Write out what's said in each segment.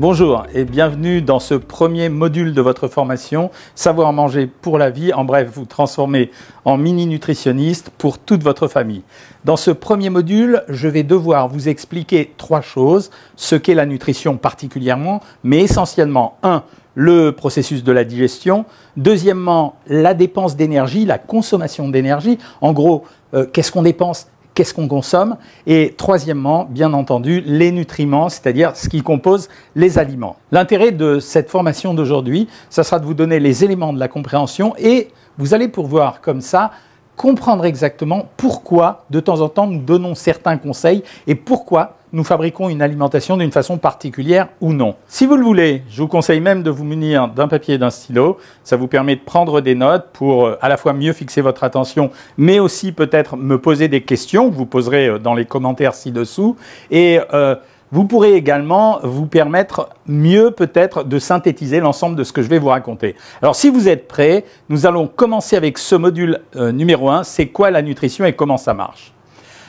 Bonjour et bienvenue dans ce premier module de votre formation « Savoir manger pour la vie ». En bref, vous transformer en mini-nutritionniste pour toute votre famille. Dans ce premier module, je vais devoir vous expliquer trois choses. Ce qu'est la nutrition particulièrement, mais essentiellement, 1. Le processus de la digestion. Deuxièmement, la dépense d'énergie, la consommation d'énergie. En gros, qu'est-ce qu'on dépense ? Qu'est-ce qu'on consomme? Et troisièmement, bien entendu, les nutriments, c'est-à-dire ce qui compose les aliments. L'intérêt de cette formation d'aujourd'hui, ça sera de vous donner les éléments de la compréhension et vous allez pouvoir comme ça comprendre exactement pourquoi de temps en temps nous donnons certains conseils et pourquoi nous fabriquons une alimentation d'une façon particulière ou non. Si vous le voulez, je vous conseille même de vous munir d'un papier et d'un stylo. Ça vous permet de prendre des notes pour à la fois mieux fixer votre attention, mais aussi peut-être me poser des questions que vous poserez dans les commentaires ci-dessous. Et vous pourrez également vous permettre mieux peut-être de synthétiser l'ensemble de ce que je vais vous raconter. Alors si vous êtes prêts, nous allons commencer avec ce module numéro 1. C'est quoi la nutrition et comment ça marche?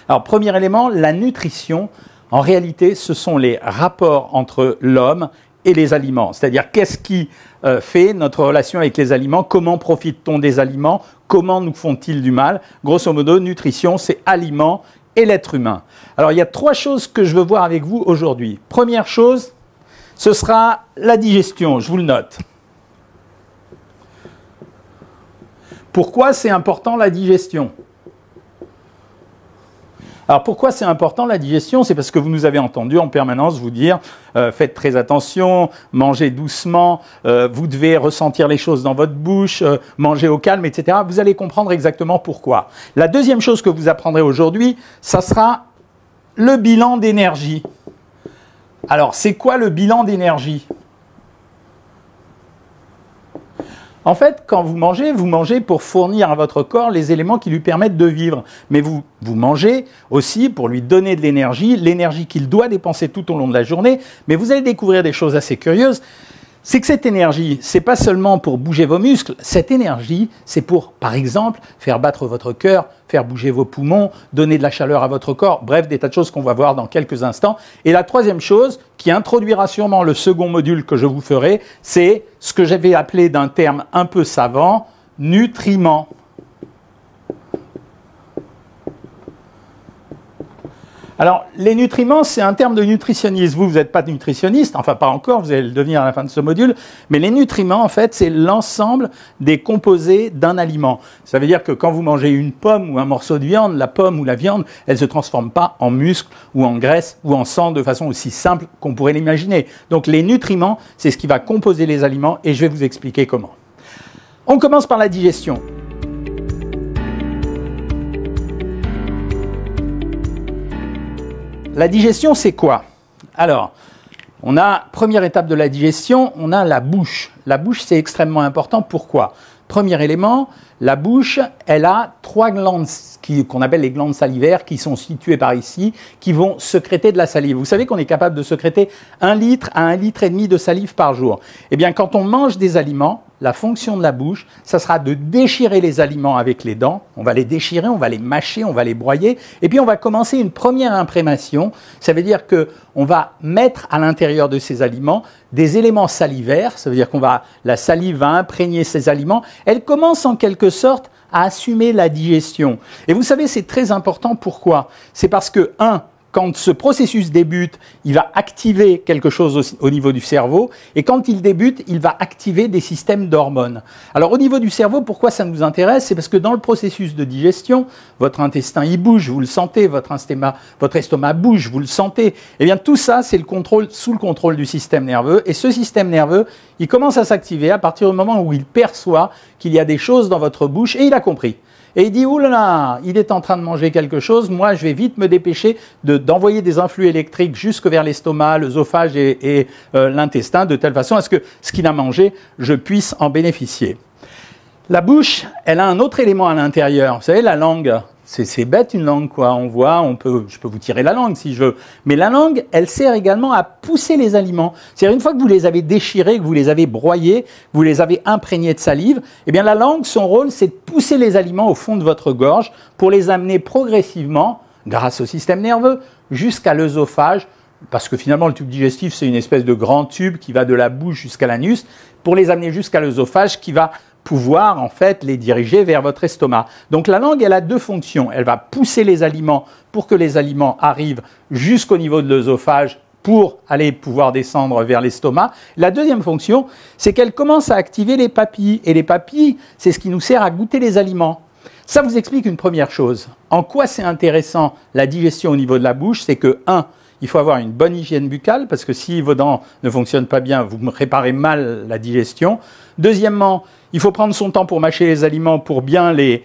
Alors premier élément, la nutrition. En réalité, ce sont les rapports entre l'homme et les aliments. C'est-à-dire, qu'est-ce qui fait notre relation avec les aliments? Comment profite-t-on des aliments? Comment nous font-ils du mal? Grosso modo, nutrition, c'est aliments et l'être humain. Alors, il y a trois choses que je veux voir avec vous aujourd'hui. Première chose, ce sera la digestion. Je vous le note. Pourquoi c'est important la digestion? Alors pourquoi c'est important la digestion? C'est parce que vous nous avez entendu en permanence vous dire faites très attention, mangez doucement, vous devez ressentir les choses dans votre bouche, mangez au calme, etc. Vous allez comprendre exactement pourquoi. La deuxième chose que vous apprendrez aujourd'hui, ça sera le bilan d'énergie. Alors c'est quoi le bilan d'énergie? En fait, quand vous mangez pour fournir à votre corps les éléments qui lui permettent de vivre. Mais vous mangez aussi pour lui donner de l'énergie qu'il doit dépenser tout au long de la journée. Mais vous allez découvrir des choses assez curieuses. C'est que cette énergie, c'est pas seulement pour bouger vos muscles. Cette énergie, c'est pour, par exemple, faire battre votre cœur, faire bouger vos poumons, donner de la chaleur à votre corps. Bref, des tas de choses qu'on va voir dans quelques instants. Et la troisième chose, qui introduira sûrement le second module que je vous ferai, c'est ce que j'avais appelé d'un terme un peu savant, nutriments. Alors, les nutriments, c'est un terme de nutritionniste. Vous n'êtes pas nutritionniste, enfin pas encore, vous allez le devenir à la fin de ce module, mais les nutriments, en fait, c'est l'ensemble des composés d'un aliment. Ça veut dire que quand vous mangez une pomme ou un morceau de viande, la pomme ou la viande, elle ne se transforme pas en muscle ou en graisse ou en sang de façon aussi simple qu'on pourrait l'imaginer. Donc les nutriments, c'est ce qui va composer les aliments et je vais vous expliquer comment. On commence par la digestion. La digestion, c'est quoi? Alors, première étape de la digestion, on a la bouche. La bouche, c'est extrêmement important. Pourquoi? Premier élément, la bouche, elle a trois glandes qu'on appelle les glandes salivaires qui sont situées par ici, qui vont sécréter de la salive. Vous savez qu'on est capable de sécréter 1 litre à 1,5 litre de salive par jour. Eh bien, quand on mange des aliments, la fonction de la bouche, ça sera de déchirer les aliments avec les dents. On va les déchirer, on va les mâcher, on va les broyer. Et puis, on va commencer une première imprégnation. Ça veut dire qu'on va mettre à l'intérieur de ces aliments des éléments salivaires. Ça veut dire la salive va imprégner ces aliments. Elle commence en quelque sorte à assumer la digestion. Et vous savez, c'est très important. Pourquoi? C'est parce que, quand ce processus débute, il va activer quelque chose au niveau du cerveau. Et quand il débute, il va activer des systèmes d'hormones. Alors, au niveau du cerveau, pourquoi ça nous intéresse? C'est parce que dans le processus de digestion, votre intestin, il bouge, vous le sentez. Votre estomac bouge, vous le sentez. Eh bien, tout ça, c'est sous le contrôle du système nerveux. Et ce système nerveux, il commence à s'activer à partir du moment où il perçoit qu'il y a des choses dans votre bouche et il a compris. Et il dit, oulala, il est en train de manger quelque chose, moi je vais vite me dépêcher d'envoyer des influx électriques jusque vers l'estomac, l'œsophage et l'intestin, de telle façon à ce que ce qu'il a mangé, je puisse en bénéficier. La bouche, elle a un autre élément à l'intérieur, vous savez, la langue. C'est bête une langue, quoi. Je peux vous tirer la langue si je veux. Mais la langue, elle sert également à pousser les aliments. C'est-à-dire une fois que vous les avez déchirés, que vous les avez broyés, que vous les avez imprégnés de salive, eh bien la langue, son rôle, c'est de pousser les aliments au fond de votre gorge pour les amener progressivement, grâce au système nerveux, jusqu'à l'œsophage, parce que finalement le tube digestif c'est une espèce de grand tube qui va de la bouche jusqu'à l'anus, pour les amener jusqu'à l'œsophage qui va pouvoir en fait les diriger vers votre estomac. Donc la langue, elle a deux fonctions. Elle va pousser les aliments pour que les aliments arrivent jusqu'au niveau de l'œsophage pour aller pouvoir descendre vers l'estomac. La deuxième fonction, c'est qu'elle commence à activer les papilles. Et les papilles, c'est ce qui nous sert à goûter les aliments. Ça vous explique une première chose. En quoi c'est intéressant la digestion au niveau de la bouche? C'est que, 1, il faut avoir une bonne hygiène buccale, parce que si vos dents ne fonctionnent pas bien, vous réparez mal la digestion. Deuxièmement, il faut prendre son temps pour mâcher les aliments, pour bien les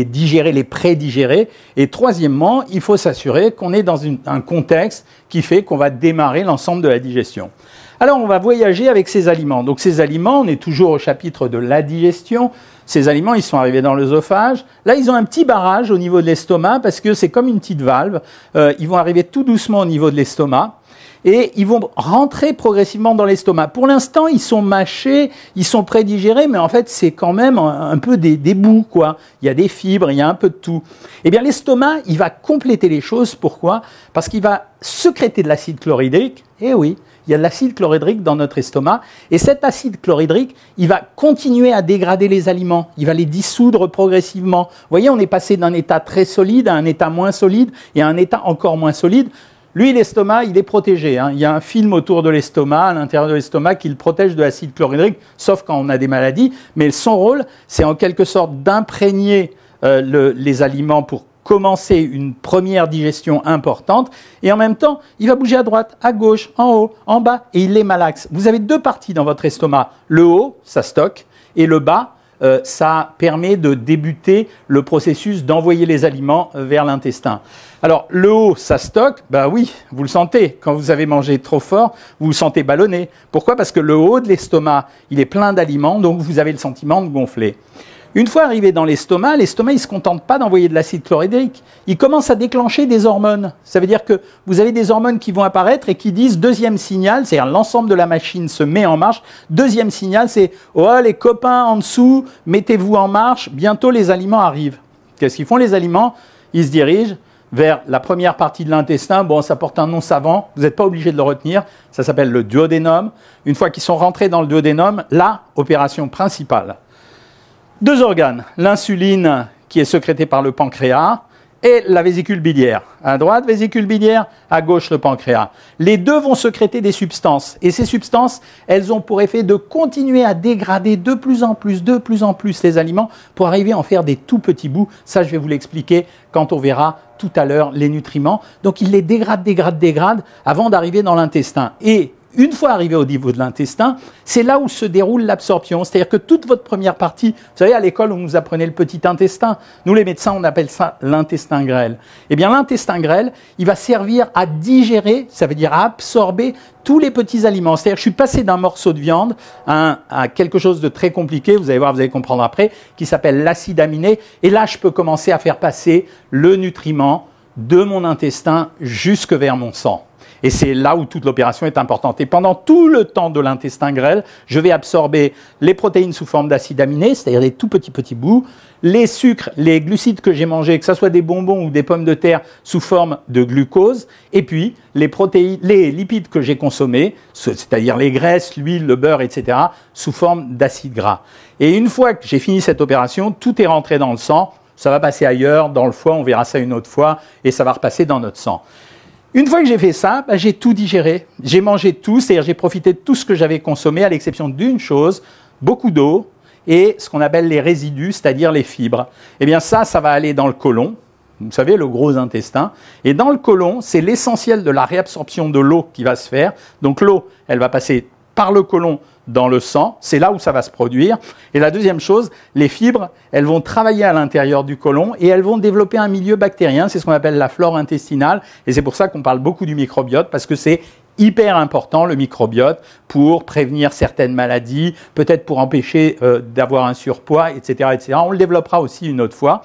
digérer, les pré-digérer. Et troisièmement, il faut s'assurer qu'on est dans un contexte qui fait qu'on va démarrer l'ensemble de la digestion. Alors, on va voyager avec ces aliments. Donc, ces aliments, on est toujours au chapitre de la digestion. Ces aliments, ils sont arrivés dans l'œsophage. Là, ils ont un petit barrage au niveau de l'estomac parce que c'est comme une petite valve. Ils vont arriver tout doucement au niveau de l'estomac et ils vont rentrer progressivement dans l'estomac. Pour l'instant, ils sont mâchés, ils sont prédigérés, mais en fait, c'est quand même un peu des bouts, quoi. Il y a des fibres, il y a un peu de tout. Eh bien, l'estomac, il va compléter les choses. Pourquoi? Parce qu'il va sécréter de l'acide chlorhydrique. Eh oui, il y a de l'acide chlorhydrique dans notre estomac. Et cet acide chlorhydrique, il va continuer à dégrader les aliments. Il va les dissoudre progressivement. Vous voyez, on est passé d'un état très solide à un état moins solide et à un état encore moins solide. Lui, l'estomac, il est protégé. Il y a un film autour de l'estomac, à l'intérieur de l'estomac, qui le protège de l'acide chlorhydrique, sauf quand on a des maladies. Mais son rôle, c'est en quelque sorte d'imprégner les aliments pour commencer une première digestion importante. Et en même temps, il va bouger à droite, à gauche, en haut, en bas, et il les malaxe. Vous avez deux parties dans votre estomac. Le haut, ça stocke, et le bas, ça permet de débuter le processus d'envoyer les aliments vers l'intestin. Alors, le haut, ça stocke, bah oui, vous le sentez. Quand vous avez mangé trop fort, vous vous sentez ballonné. Pourquoi? Parce que le haut de l'estomac, il est plein d'aliments, donc vous avez le sentiment de gonfler. Une fois arrivé dans l'estomac, il ne se contente pas d'envoyer de l'acide chlorhydrique. Il commence à déclencher des hormones. Ça veut dire que vous avez des hormones qui vont apparaître et qui disent deuxième signal, c'est-à-dire l'ensemble de la machine se met en marche. Deuxième signal, c'est « Oh, les copains en dessous, mettez-vous en marche, bientôt les aliments arrivent ». Qu'est-ce qu'ils font les aliments? Ils se dirigent vers la première partie de l'intestin. Bon, ça porte un nom savant, vous n'êtes pas obligé de le retenir. Ça s'appelle le duodénum. Une fois qu'ils sont rentrés dans le duodénum, là, opération principale. Deux organes, l'insuline qui est sécrétée par le pancréas et la vésicule biliaire. À droite, vésicule biliaire, à gauche, le pancréas. Les deux vont sécréter des substances. Et ces substances, elles ont pour effet de continuer à dégrader de plus en plus les aliments pour arriver à en faire des tout petits bouts. Ça, je vais vous l'expliquer quand on verra tout à l'heure les nutriments. Donc, ils les dégradent avant d'arriver dans l'intestin. Et une fois arrivé au niveau de l'intestin, c'est là où se déroule l'absorption. C'est-à-dire que toute votre première partie, vous savez, à l'école, on nous apprenait le petit intestin. Nous, les médecins, on appelle ça l'intestin grêle. Eh bien, l'intestin grêle, il va servir à digérer, ça veut dire à absorber tous les petits aliments. C'est-à-dire que je suis passé d'un morceau de viande à quelque chose de très compliqué, vous allez voir, vous allez comprendre après, qui s'appelle l'acide aminé. Et là, je peux commencer à faire passer le nutriment de mon intestin jusque vers mon sang. Et c'est là où toute l'opération est importante. Et pendant tout le temps de l'intestin grêle, je vais absorber les protéines sous forme d'acide aminé, c'est-à-dire des tout petits bouts, les sucres, les glucides que j'ai mangés, que ce soit des bonbons ou des pommes de terre sous forme de glucose, et puis les protéines, les lipides que j'ai consommés, c'est-à-dire les graisses, l'huile, le beurre, etc., sous forme d'acide gras. Et une fois que j'ai fini cette opération, tout est rentré dans le sang, ça va passer ailleurs, dans le foie, on verra ça une autre fois, et ça va repasser dans notre sang. Une fois que j'ai fait ça, j'ai tout digéré. J'ai mangé tout, c'est-à-dire j'ai profité de tout ce que j'avais consommé, à l'exception d'une chose, beaucoup d'eau et ce qu'on appelle les résidus, c'est-à-dire les fibres. Eh bien ça va aller dans le côlon, vous savez, le gros intestin. Et dans le côlon, c'est l'essentiel de la réabsorption de l'eau qui va se faire. Donc l'eau, elle va passer par le côlon dans le sang, c'est là où ça va se produire. Et la deuxième chose, les fibres, elles vont travailler à l'intérieur du côlon et elles vont développer un milieu bactérien, c'est ce qu'on appelle la flore intestinale. Et c'est pour ça qu'on parle beaucoup du microbiote, parce que c'est hyper important, le microbiote, pour prévenir certaines maladies, peut-être pour empêcher d'avoir un surpoids, etc., etc. On le développera aussi une autre fois.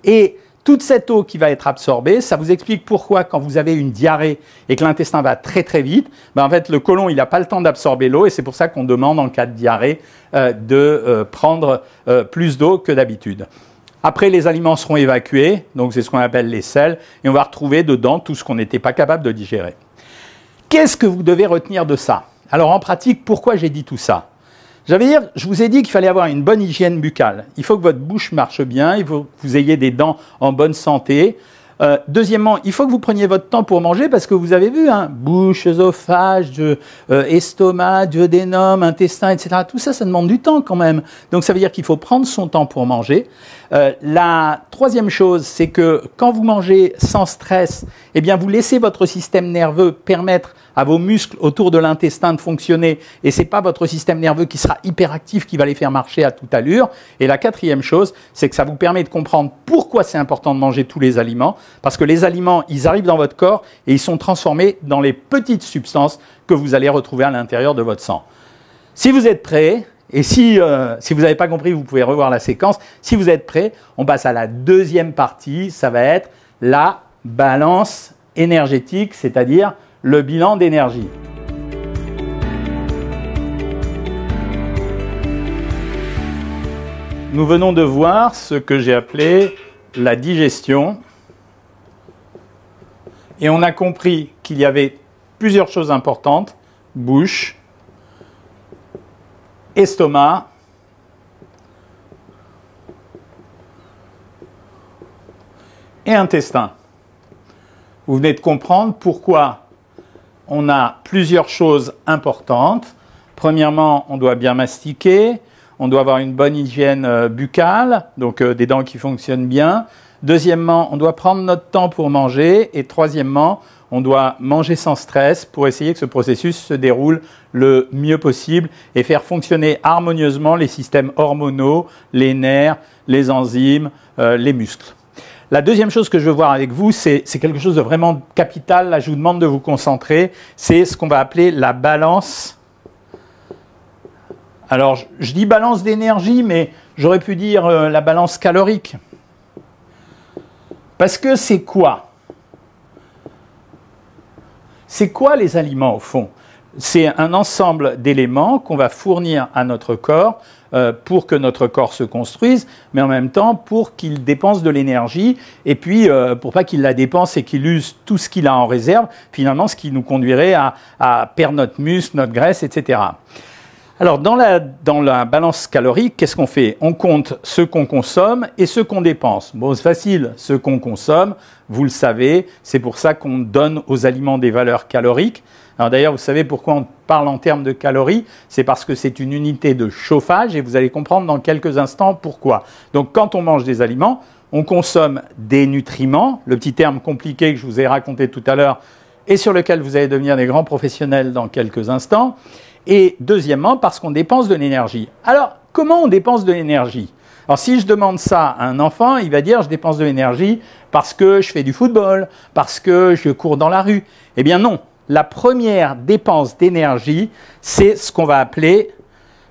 Et toute cette eau qui va être absorbée, ça vous explique pourquoi quand vous avez une diarrhée et que l'intestin va très très vite, en fait le côlon il n'a pas le temps d'absorber l'eau et c'est pour ça qu'on demande en cas de diarrhée de prendre plus d'eau que d'habitude. Après les aliments seront évacués, donc c'est ce qu'on appelle les selles, et on va retrouver dedans tout ce qu'on n'était pas capable de digérer. Qu'est-ce que vous devez retenir de ça? Alors en pratique, pourquoi j'ai dit tout ça? Je vous ai dit qu'il fallait avoir une bonne hygiène buccale. Il faut que votre bouche marche bien, il faut que vous ayez des dents en bonne santé. Deuxièmement, il faut que vous preniez votre temps pour manger parce que vous avez vu, hein, bouche, œsophage, estomac, duodénum, intestin, etc. Tout ça, ça demande du temps quand même. Donc ça veut dire qu'il faut prendre son temps pour manger. La troisième chose, c'est que quand vous mangez sans stress, eh bien vous laissez votre système nerveux permettre à vos muscles autour de l'intestin de fonctionner et c'est pas votre système nerveux qui sera hyperactif qui va les faire marcher à toute allure. Et la quatrième chose, c'est que ça vous permet de comprendre pourquoi c'est important de manger tous les aliments, parce que les aliments, ils arrivent dans votre corps et ils sont transformés dans les petites substances que vous allez retrouver à l'intérieur de votre sang. Si vous êtes prêts, et si vous n'avez pas compris, vous pouvez revoir la séquence. Si vous êtes prêts, on passe à la deuxième partie, ça va être la balance énergétique, c'est-à-dire le bilan d'énergie. Nous venons de voir ce que j'ai appelé la digestion. Et on a compris qu'il y avait plusieurs choses importantes. Bouche, estomac, et intestin. Vous venez de comprendre pourquoi on a plusieurs choses importantes. Premièrement, on doit bien mastiquer, on doit avoir une bonne hygiène buccale, donc des dents qui fonctionnent bien. Deuxièmement, on doit prendre notre temps pour manger. Et troisièmement, on doit manger sans stress pour essayer que ce processus se déroule le mieux possible et faire fonctionner harmonieusement les systèmes hormonaux, les nerfs, les enzymes, les muscles. La deuxième chose que je veux voir avec vous, c'est quelque chose de vraiment capital. Là, je vous demande de vous concentrer. C'est ce qu'on va appeler la balance. Alors, je dis balance d'énergie, mais j'aurais pu dire la balance calorique. Parce que c'est quoi? C'est quoi les aliments au fond? C'est un ensemble d'éléments qu'on va fournir à notre corps pour que notre corps se construise, mais en même temps pour qu'il dépense de l'énergie et puis pour pas qu'il la dépense et qu'il use tout ce qu'il a en réserve, finalement ce qui nous conduirait à perdre notre muscle, notre graisse, etc. Alors, dans la balance calorique, qu'est-ce qu'on fait? On compte ce qu'on consomme et ce qu'on dépense. Bon, c'est facile, ce qu'on consomme, vous le savez, c'est pour ça qu'on donne aux aliments des valeurs caloriques. Alors d'ailleurs, vous savez pourquoi on parle en termes de calories? C'est parce que c'est une unité de chauffage et vous allez comprendre dans quelques instants pourquoi. Donc, quand on mange des aliments, on consomme des nutriments, le petit terme compliqué que je vous ai raconté tout à l'heure et sur lequel vous allez devenir des grands professionnels dans quelques instants. Et deuxièmement, parce qu'on dépense de l'énergie. Alors, comment on dépense de l'énergie? Alors, si je demande ça à un enfant, il va dire « je dépense de l'énergie parce que je fais du football, parce que je cours dans la rue ». Eh bien non, la première dépense d'énergie, c'est ce qu'on va appeler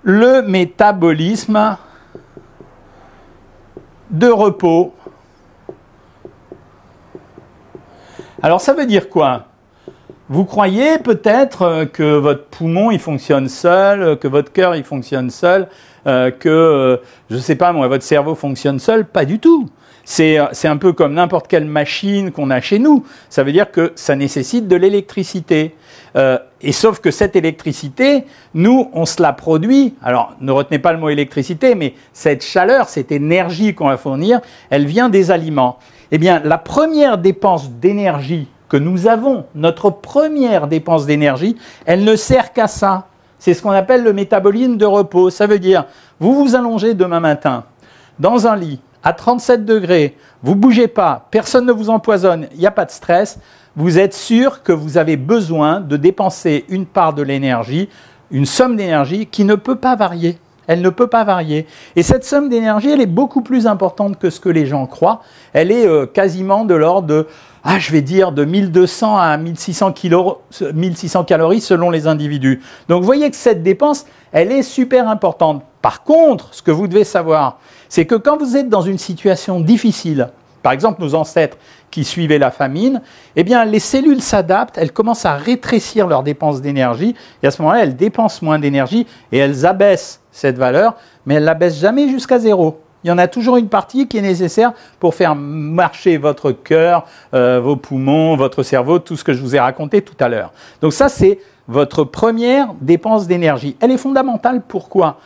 le métabolisme de repos. Alors, ça veut dire quoi? Vous croyez peut-être que votre poumon il fonctionne seul, que votre cœur il fonctionne seul, que je sais pas moi votre cerveau fonctionne seul? Pas du tout. C'est un peu comme n'importe quelle machine qu'on a chez nous. Ça veut dire que ça nécessite de l'électricité. Et sauf que cette électricité, nous on se la produit. Alors ne retenez pas le mot électricité, mais cette chaleur, cette énergie qu'on va fournir, elle vient des aliments. Eh bien la première dépense d'énergie que nous avons, notre première dépense d'énergie, elle ne sert qu'à ça. C'est ce qu'on appelle le métabolisme de repos. Ça veut dire, vous vous allongez demain matin dans un lit à 37 degrés, vous ne bougez pas, personne ne vous empoisonne, il n'y a pas de stress, vous êtes sûr que vous avez besoin de dépenser une part de l'énergie, une somme d'énergie qui ne peut pas varier. Elle ne peut pas varier. Et cette somme d'énergie, elle est beaucoup plus importante que ce que les gens croient. Elle est quasiment de l'ordre de, je vais dire, de 1200 à 1600 calories selon les individus. Donc vous voyez que cette dépense, elle est super importante. Par contre, ce que vous devez savoir, c'est que quand vous êtes dans une situation difficile, par exemple nos ancêtres qui suivaient la famine, eh bien les cellules s'adaptent, elles commencent à rétrécir leurs dépenses d'énergie et à ce moment-là, elles dépensent moins d'énergie et elles abaissent cette valeur, mais elles ne la baissent jamais jusqu'à zéro. Il y en a toujours une partie qui est nécessaire pour faire marcher votre cœur, vos poumons, votre cerveau, tout ce que je vous ai raconté tout à l'heure. Donc ça, c'est votre première dépense d'énergie. Elle est fondamentale, pourquoi?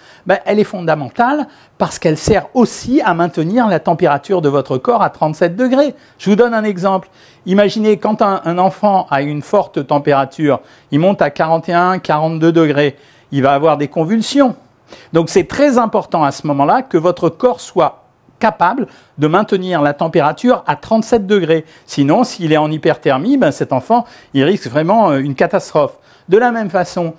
Elle est fondamentale parce qu'elle sert aussi à maintenir la température de votre corps à 37 degrés. Je vous donne un exemple. Imaginez quand un enfant a une forte température, il monte à 41, 42 degrés, il va avoir des convulsions. Donc c'est très important à ce moment-là que votre corps soit capable de maintenir la température à 37 degrés. Sinon, s'il est en hyperthermie, cet enfant, il risque vraiment une catastrophe. De la même façon,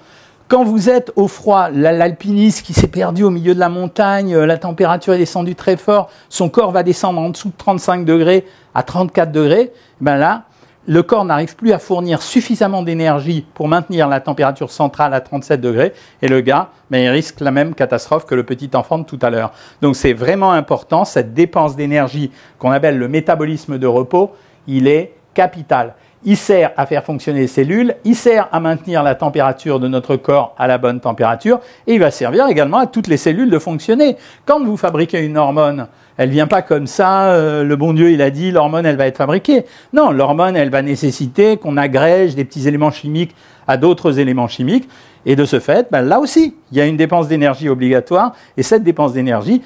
quand vous êtes au froid, l'alpiniste qui s'est perdu au milieu de la montagne, la température est descendue très fort, son corps va descendre en dessous de 35 degrés à 34 degrés, là, le corps n'arrive plus à fournir suffisamment d'énergie pour maintenir la température centrale à 37 degrés, et le gars, il risque la même catastrophe que le petit enfant de tout à l'heure. Donc c'est vraiment important, cette dépense d'énergie qu'on appelle le métabolisme de repos, il est capital. Il sert à faire fonctionner les cellules, il sert à maintenir la température de notre corps à la bonne température, et il va servir également à toutes les cellules de fonctionner. Quand vous fabriquez une hormone, elle ne vient pas comme ça, le bon Dieu il a dit, l'hormone elle va être fabriquée. Non, l'hormone elle va nécessiter qu'on agrège des petits éléments chimiques à d'autres éléments chimiques, et de ce fait, là aussi, il y a une dépense d'énergie obligatoire, et cette dépense d'énergie,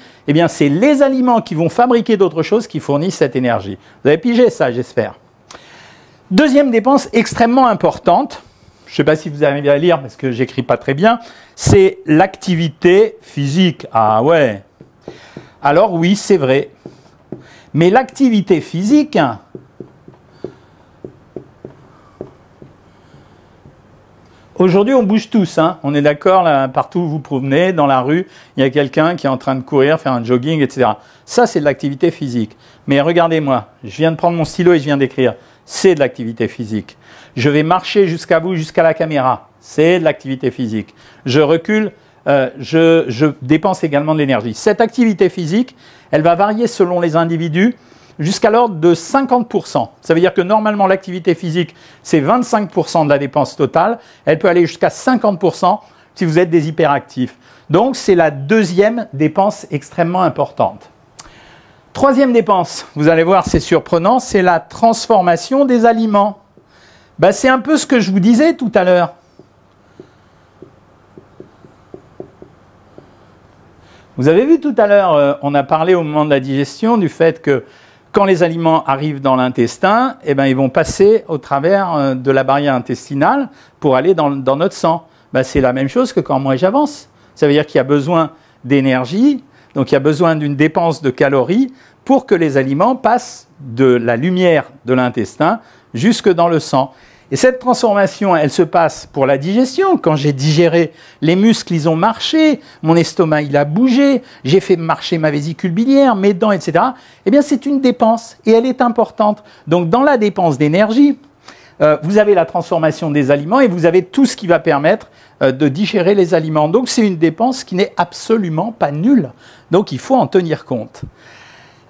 c'est les aliments qui vont fabriquer d'autres choses qui fournissent cette énergie. Vous avez pigé ça, j'espère. Deuxième dépense extrêmement importante, je ne sais pas si vous arrivez à lire parce que j'écris pas très bien, c'est l'activité physique. Ah ouais. Alors oui, c'est vrai. Mais l'activité physique, aujourd'hui on bouge tous, hein. On est d'accord, là, partout où vous promenez, dans la rue, il y a quelqu'un qui est en train de courir, faire un jogging, etc. Ça c'est de l'activité physique. Mais regardez-moi, je viens de prendre mon stylo et je viens d'écrire. C'est de l'activité physique. Je vais marcher jusqu'à vous, jusqu'à la caméra. C'est de l'activité physique. Je recule, je dépense également de l'énergie. Cette activité physique, elle va varier selon les individus jusqu'à l'ordre de 50%. Ça veut dire que normalement, l'activité physique, c'est 25% de la dépense totale. Elle peut aller jusqu'à 50% si vous êtes des hyperactifs. Donc, c'est la deuxième dépense extrêmement importante. Troisième dépense, vous allez voir, c'est surprenant, c'est la transformation des aliments. C'est un peu ce que je vous disais tout à l'heure. Vous avez vu tout à l'heure, on a parlé au moment de la digestion du fait que quand les aliments arrivent dans l'intestin, ils vont passer au travers de la barrière intestinale pour aller dans notre sang. C'est la même chose que quand moi j'avance. Ça veut dire qu'il y a besoin d'énergie. Donc il y a besoin d'une dépense de calories pour que les aliments passent de la lumière de l'intestin jusque dans le sang. Et cette transformation, elle se passe pour la digestion. Quand j'ai digéré, les muscles, ils ont marché, mon estomac, il a bougé, j'ai fait marcher ma vésicule biliaire, mes dents, etc. C'est une dépense et elle est importante. Donc dans la dépense d'énergie, vous avez la transformation des aliments et vous avez tout ce qui va permettre de digérer les aliments. Donc c'est une dépense qui n'est absolument pas nulle. Donc il faut en tenir compte.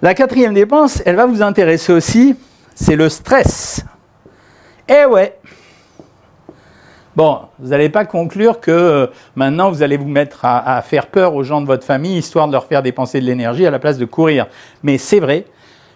La quatrième dépense, elle va vous intéresser aussi, c'est le stress. Eh ouais. Bon, vous n'allez pas conclure que maintenant vous allez vous mettre à faire peur aux gens de votre famille histoire de leur faire dépenser de l'énergie à la place de courir. Mais c'est vrai.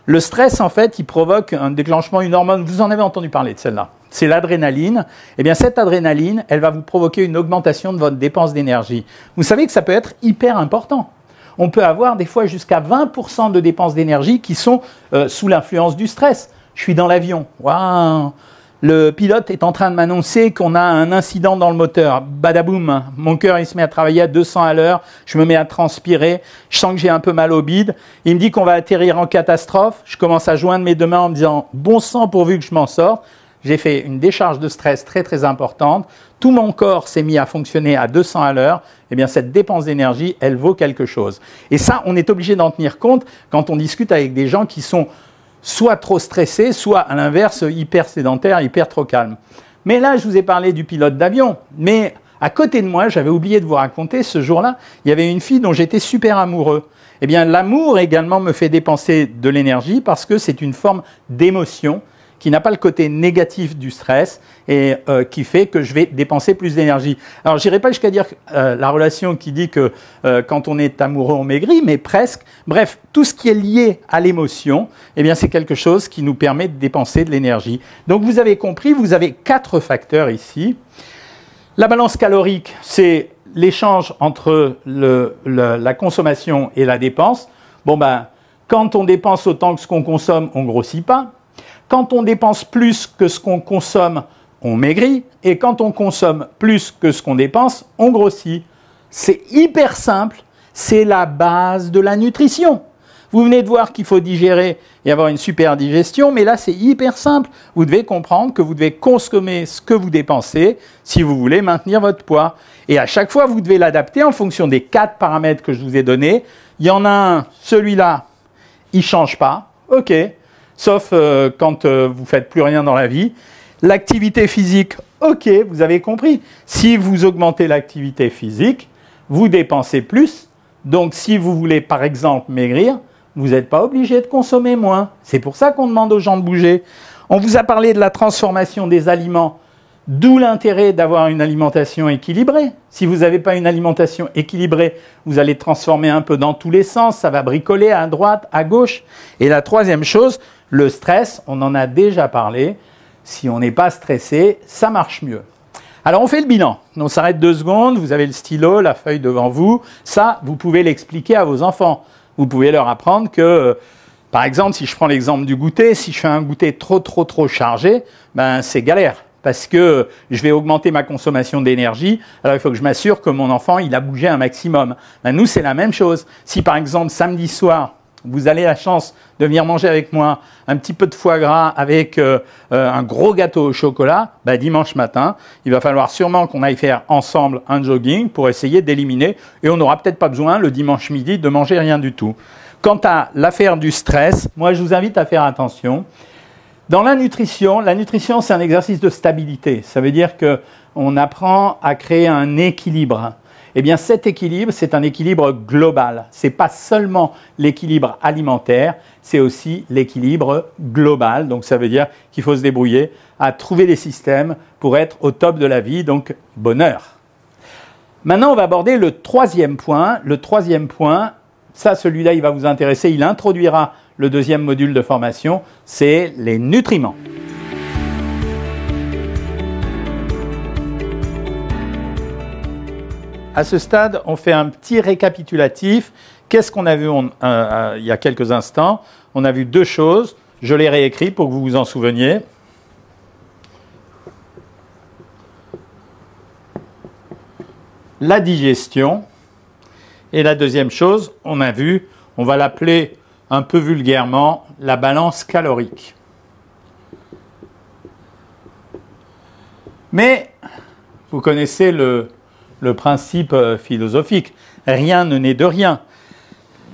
Le stress, en fait, il provoque un déclenchement d'une hormone. Vous en avez entendu parler de celle-là. C'est l'adrénaline. Cette adrénaline, elle va vous provoquer une augmentation de votre dépense d'énergie. Vous savez que ça peut être hyper important. On peut avoir des fois jusqu'à 20% de dépenses d'énergie qui sont sous l'influence du stress. Je suis dans l'avion. Waouh! Le pilote est en train de m'annoncer qu'on a un incident dans le moteur. Badaboum, mon cœur il se met à travailler à 200 à l'heure, je me mets à transpirer, je sens que j'ai un peu mal au bide. Il me dit qu'on va atterrir en catastrophe. Je commence à joindre mes deux mains en me disant « bon sang pourvu que je m'en sorte ». J'ai fait une décharge de stress très très importante. Tout mon corps s'est mis à fonctionner à 200 à l'heure. Cette dépense d'énergie, elle vaut quelque chose. Et ça, on est obligé d'en tenir compte quand on discute avec des gens qui sont soit trop stressé, soit à l'inverse, hyper sédentaire, hyper trop calme. Mais là, je vous ai parlé du pilote d'avion. Mais à côté de moi, j'avais oublié de vous raconter, ce jour-là, il y avait une fille dont j'étais super amoureux. L'amour également me fait dépenser de l'énergie parce que c'est une forme d'émotion qui n'a pas le côté négatif du stress et qui fait que je vais dépenser plus d'énergie. Alors, je n'irai pas jusqu'à dire la relation qui dit que quand on est amoureux, on maigrit, mais presque. Bref, tout ce qui est lié à l'émotion, eh bien, c'est quelque chose qui nous permet de dépenser de l'énergie. Donc, vous avez compris, vous avez 4 facteurs ici. La balance calorique, c'est l'échange entre la consommation et la dépense. Bon, ben, quand on dépense autant que ce qu'on consomme, on ne grossit pas. Quand on dépense plus que ce qu'on consomme, on maigrit. Et quand on consomme plus que ce qu'on dépense, on grossit. C'est hyper simple. C'est la base de la nutrition. Vous venez de voir qu'il faut digérer et avoir une super digestion, mais là, c'est hyper simple. Vous devez comprendre que vous devez consommer ce que vous dépensez si vous voulez maintenir votre poids. Et à chaque fois, vous devez l'adapter en fonction des 4 paramètres que je vous ai donnés. Il y en a un, celui-là, il ne change pas. OK. Sauf quand vous ne faites plus rien dans la vie. L'activité physique, OK, vous avez compris. Si vous augmentez l'activité physique, vous dépensez plus. Donc, si vous voulez, par exemple, maigrir, vous n'êtes pas obligé de consommer moins. C'est pour ça qu'on demande aux gens de bouger. On vous a parlé de la transformation des aliments, d'où l'intérêt d'avoir une alimentation équilibrée. Si vous n'avez pas une alimentation équilibrée, vous allez transformer un peu dans tous les sens. Ça va bricoler à droite, à gauche. Et la troisième chose, le stress, on en a déjà parlé. Si on n'est pas stressé, ça marche mieux. Alors, on fait le bilan. On s'arrête 2 secondes. Vous avez le stylo, la feuille devant vous. Ça, vous pouvez l'expliquer à vos enfants. Vous pouvez leur apprendre que, par exemple, si je prends l'exemple du goûter, si je fais un goûter trop chargé, ben, c'est galère. Parce que je vais augmenter ma consommation d'énergie. Alors, il faut que je m'assure que mon enfant, il a bougé un maximum. Ben, nous, c'est la même chose. Si, par exemple, samedi soir, vous avez la chance de venir manger avec moi un petit peu de foie gras avec un gros gâteau au chocolat, bah, dimanche matin, il va falloir sûrement qu'on aille faire ensemble un jogging pour essayer d'éliminer. Et on n'aura peut-être pas besoin le dimanche midi de manger rien du tout. Quant à l'affaire du stress, moi je vous invite à faire attention. Dans la nutrition, c'est un exercice de stabilité. Ça veut dire qu'on apprend à créer un équilibre. Eh bien, cet équilibre, c'est un équilibre global. Ce n'est pas seulement l'équilibre alimentaire, c'est aussi l'équilibre global. Donc, ça veut dire qu'il faut se débrouiller à trouver des systèmes pour être au top de la vie, donc bonheur. Maintenant, on va aborder le 3e point. Le 3e point, ça, celui-là, il va vous intéresser. Il introduira le 2e module de formation, c'est les nutriments. À ce stade, on fait un petit récapitulatif. Qu'est-ce qu'on a vu il y a quelques instants? On a vu 2 choses. Je les réécris pour que vous vous en souveniez. La digestion. Et la deuxième chose, on a vu, on va l'appeler un peu vulgairement, la balance calorique. Mais, vous connaissez le principe philosophique. Rien ne naît de rien.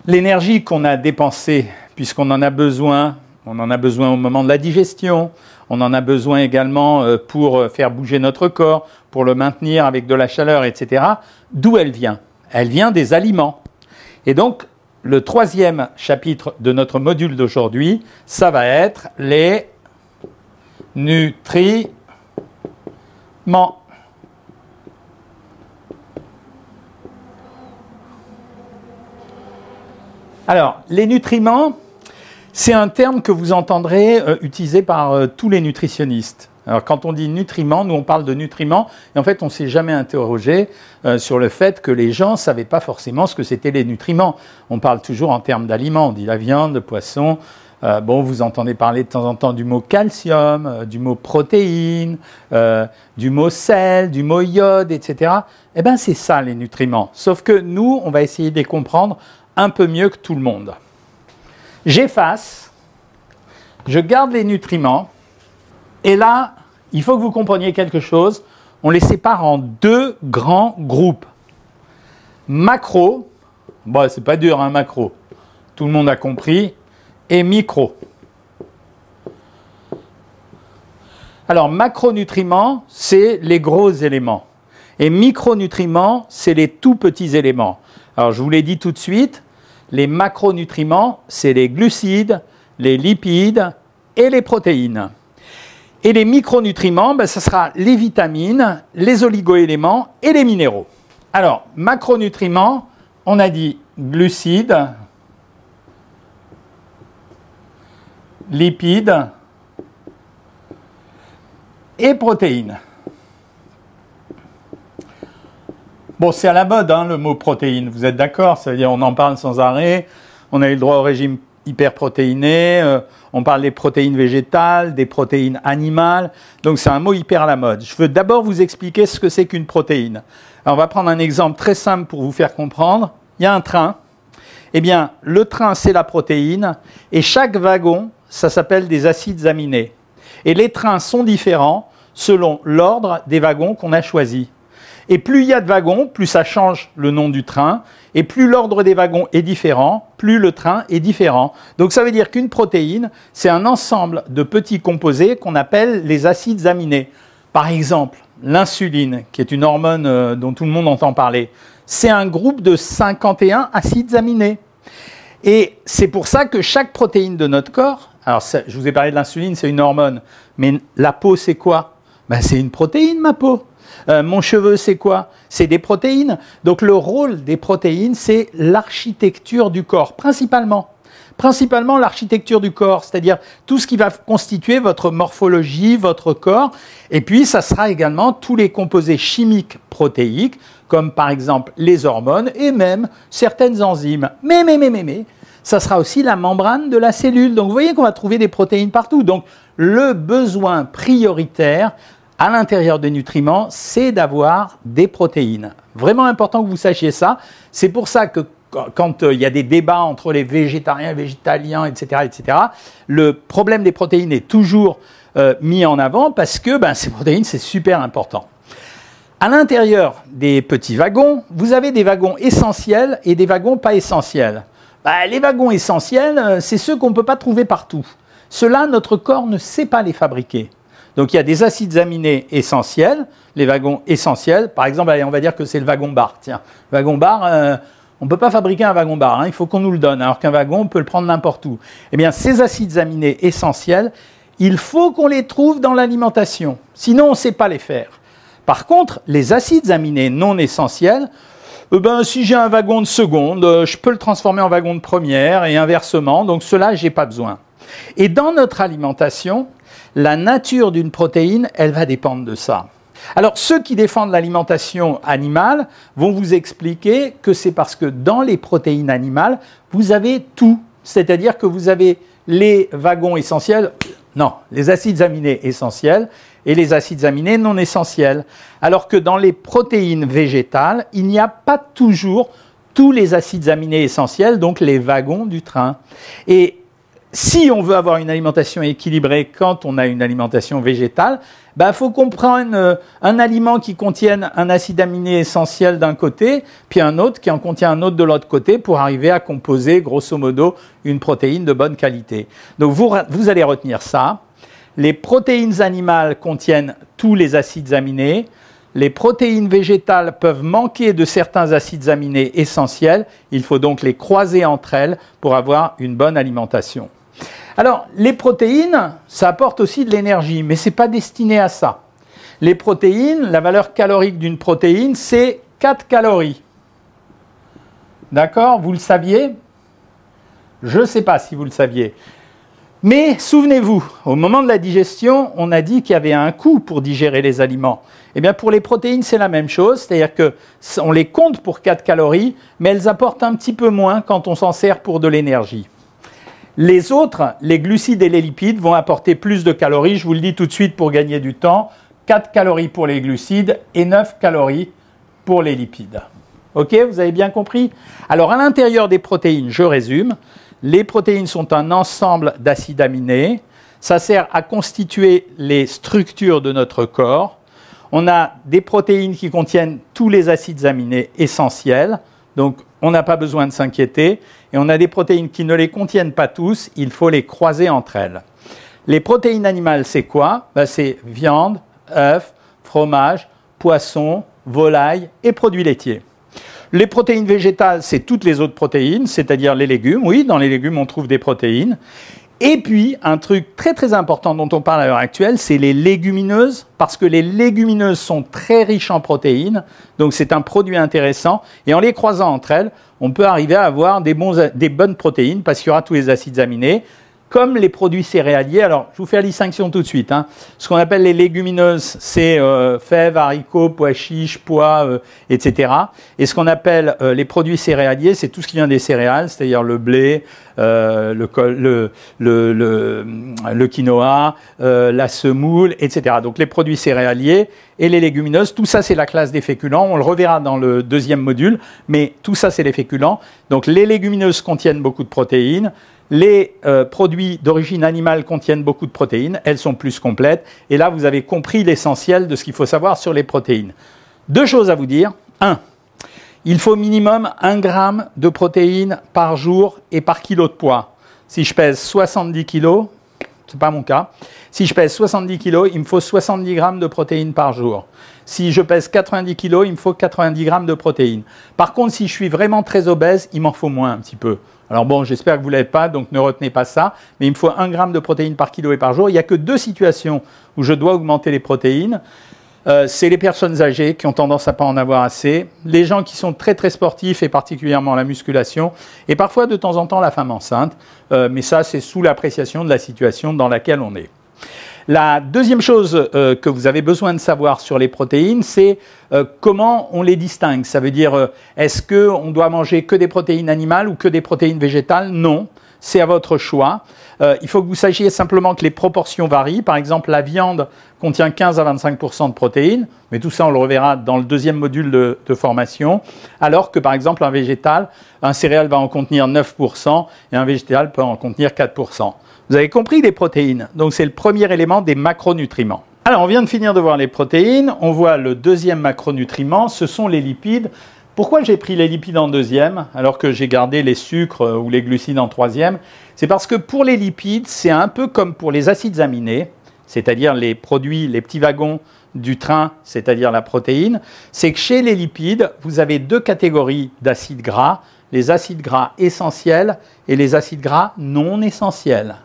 L'énergie qu'on a dépensée, puisqu'on en a besoin, on en a besoin au moment de la digestion, on en a besoin également pour faire bouger notre corps, pour le maintenir avec de la chaleur, etc. D'où elle vient? Elle vient des aliments. Et donc, le 3e chapitre de notre module d'aujourd'hui, ça va être les nutriments. Alors, les nutriments, c'est un terme que vous entendrez utilisé par tous les nutritionnistes. Alors, quand on dit nutriments, nous on parle de nutriments, et en fait on ne s'est jamais interrogé sur le fait que les gens ne savaient pas forcément ce que c'étaient les nutriments. On parle toujours en termes d'aliments, on dit la viande, le poisson. Vous entendez parler de temps en temps du mot calcium, du mot protéines, du mot sel, du mot iode, etc. Eh bien, c'est ça les nutriments. Sauf que nous, on va essayer de les comprendre un peu mieux que tout le monde. J'efface, je garde les nutriments, et là, il faut que vous compreniez quelque chose. On les sépare en 2 grands groupes. Macro, c'est pas dur, hein, macro. Tout le monde a compris. Et micro. Alors, macronutriments, c'est les gros éléments. Et micronutriments, c'est les tout petits éléments. Alors, je vous l'ai dit tout de suite, les macronutriments, c'est les glucides, les lipides et les protéines. Et les micronutriments, ben, ce sera les vitamines, les oligoéléments et les minéraux. Alors, macronutriments, on a dit glucides, lipides et protéines. Bon, c'est à la mode, hein, le mot protéines, vous êtes d'accord? Ça veut dire on en parle sans arrêt, on a eu le droit au régime hyperprotéiné, on parle des protéines végétales, des protéines animales, donc c'est un mot hyper à la mode. Je veux d'abord vous expliquer ce que c'est qu'une protéine. Alors, on va prendre un exemple très simple pour vous faire comprendre. Il y a un train, eh bien le train c'est la protéine, et chaque wagon, ça s'appelle des acides aminés. Et les trains sont différents selon l'ordre des wagons qu'on a choisis. Et plus il y a de wagons, plus ça change le nom du train. Et plus l'ordre des wagons est différent, plus le train est différent. Donc ça veut dire qu'une protéine, c'est un ensemble de petits composés qu'on appelle les acides aminés. Par exemple, l'insuline, qui est une hormone dont tout le monde entend parler, c'est un groupe de 51 acides aminés. Et c'est pour ça que chaque protéine de notre corps, alors je vous ai parlé de l'insuline, c'est une hormone, mais la peau c'est quoi? Ben, c'est une protéine, ma peau. Mon cheveu, c'est quoi? C'est des protéines. Donc le rôle des protéines, c'est l'architecture du corps, principalement. Principalement l'architecture du corps, c'est-à-dire tout ce qui va constituer votre morphologie, votre corps. Et puis, ça sera également tous les composés chimiques protéiques, comme par exemple les hormones et même certaines enzymes. Mais, ça sera aussi la membrane de la cellule. Donc vous voyez qu'on va trouver des protéines partout. Donc le besoin prioritaire à l'intérieur des nutriments, c'est d'avoir des protéines. Vraiment important que vous sachiez ça. C'est pour ça que quand il y a des débats entre les végétariens, végétaliens, etc., le problème des protéines est toujours mis en avant parce que ces protéines, c'est super important. À l'intérieur des petits wagons, vous avez des wagons essentiels et des wagons pas essentiels. Les wagons essentiels, c'est ceux qu'on ne peut pas trouver partout. Ceux-là, notre corps ne sait pas les fabriquer. Donc il y a des acides aminés essentiels, les wagons essentiels. Par exemple, allez, on va dire que c'est le wagon bar. Tiens, wagon bar, on ne peut pas fabriquer un wagon bar, hein, il faut qu'on nous le donne, alors qu'un wagon, on peut le prendre n'importe où. Eh bien, ces acides aminés essentiels, il faut qu'on les trouve dans l'alimentation. Sinon, on ne sait pas les faire. Par contre, les acides aminés non essentiels, si j'ai un wagon de seconde, je peux le transformer en wagon de première et inversement. Donc cela, je n'ai pas besoin. Et dans notre alimentation, la nature d'une protéine, elle va dépendre de ça. Alors, ceux qui défendent l'alimentation animale vont vous expliquer que c'est parce que dans les protéines animales, vous avez tout. C'est-à-dire que vous avez les wagons essentiels, non, les acides aminés essentiels et les acides aminés non essentiels. Alors que dans les protéines végétales, il n'y a pas toujours tous les acides aminés essentiels, donc les wagons du train. Et si on veut avoir une alimentation équilibrée quand on a une alimentation végétale, faut qu'on prenne un aliment qui contienne un acide aminé essentiel d'un côté, puis un autre qui en contient un autre de l'autre côté pour arriver à composer, grosso modo, une protéine de bonne qualité. Donc vous allez retenir ça. Les protéines animales contiennent tous les acides aminés. Les protéines végétales peuvent manquer de certains acides aminés essentiels. Il faut donc les croiser entre elles pour avoir une bonne alimentation. Alors, les protéines, ça apporte aussi de l'énergie, mais ce n'est pas destiné à ça. Les protéines, la valeur calorique d'une protéine, c'est 4 calories. D'accord? Vous le saviez? Je ne sais pas si vous le saviez. Mais souvenez-vous, au moment de la digestion, on a dit qu'il y avait un coût pour digérer les aliments. Eh bien, pour les protéines, c'est la même chose, c'est-à-dire qu'on les compte pour 4 calories, mais elles apportent un petit peu moins quand on s'en sert pour de l'énergie. Les autres, les glucides et les lipides, vont apporter plus de calories. Je vous le dis tout de suite pour gagner du temps. 4 calories pour les glucides et 9 calories pour les lipides. Ok, vous avez bien compris? Alors, à l'intérieur des protéines, je résume. Les protéines sont un ensemble d'acides aminés. Ça sert à constituer les structures de notre corps. On a des protéines qui contiennent tous les acides aminés essentiels. Donc, on n'a pas besoin de s'inquiéter. Et on a des protéines qui ne les contiennent pas tous, il faut les croiser entre elles. Les protéines animales, c'est quoi? C'est viande, œufs, fromage, poisson, volaille et produits laitiers. Les protéines végétales, c'est toutes les autres protéines, c'est-à-dire les légumes. Oui, dans les légumes, on trouve des protéines. Et puis, un truc très très important dont on parle à l'heure actuelle, c'est les légumineuses, parce que les légumineuses sont très riches en protéines, donc c'est un produit intéressant, et en les croisant entre elles, on peut arriver à avoir des bonnes protéines, parce qu'il y aura tous les acides aminés, comme les produits céréaliers. Alors, je vous fais la distinction tout de suite. Ce qu'on appelle les légumineuses, c'est fèves, haricots, pois chiches, pois, etc. Et ce qu'on appelle les produits céréaliers, c'est tout ce qui vient des céréales, c'est-à-dire le blé, le quinoa, la semoule, etc. Donc, les produits céréaliers et les légumineuses, tout ça, c'est la classe des féculents. On le reverra dans le deuxième module, mais tout ça, c'est les féculents. Donc, les légumineuses contiennent beaucoup de protéines. Les produits d'origine animale contiennent beaucoup de protéines, elles sont plus complètes. Et là, vous avez compris l'essentiel de ce qu'il faut savoir sur les protéines. Deux choses à vous dire. Un, il faut minimum 1 gramme de protéines par jour et par kilo de poids. Si je pèse 70 kilos, ce n'est pas mon cas, si je pèse 70 kilos, il me faut 70 grammes de protéines par jour. Si je pèse 90 kilos, il me faut 90 grammes de protéines. Par contre, si je suis vraiment très obèse, il m'en faut moins un petit peu. Alors bon, j'espère que vous ne l'êtes pas, donc ne retenez pas ça. Mais il me faut 1 gramme de protéines par kilo et par jour. Il n'y a que 2 situations où je dois augmenter les protéines. C'est les personnes âgées qui ont tendance à ne pas en avoir assez, les gens qui sont très très sportifs et particulièrement la musculation, et parfois de temps en temps la femme enceinte. Mais ça, c'est sous l'appréciation de la situation dans laquelle on est. La deuxième chose que vous avez besoin de savoir sur les protéines, c'est comment on les distingue. Ça veut dire, est-ce qu'on doit manger que des protéines animales ou que des protéines végétales? Non, c'est à votre choix. Il faut que vous sachiez simplement que les proportions varient. Par exemple, la viande contient 15 à 25% de protéines, mais tout ça, on le reverra dans le deuxième module de formation, alors que, par exemple, un végétal, un céréal va en contenir 9% et un végétal peut en contenir 4%. Vous avez compris les protéines, donc c'est le premier élément des macronutriments. Alors on vient de finir de voir les protéines, on voit le deuxième macronutriment, ce sont les lipides. Pourquoi j'ai pris les lipides en deuxième alors que j'ai gardé les sucres ou les glucides en troisième? C'est parce que pour les lipides, c'est un peu comme pour les acides aminés, c'est-à-dire les produits, les petits wagons du train, c'est-à-dire la protéine, c'est que chez les lipides, vous avez 2 catégories d'acides gras, les acides gras essentiels et les acides gras non essentiels.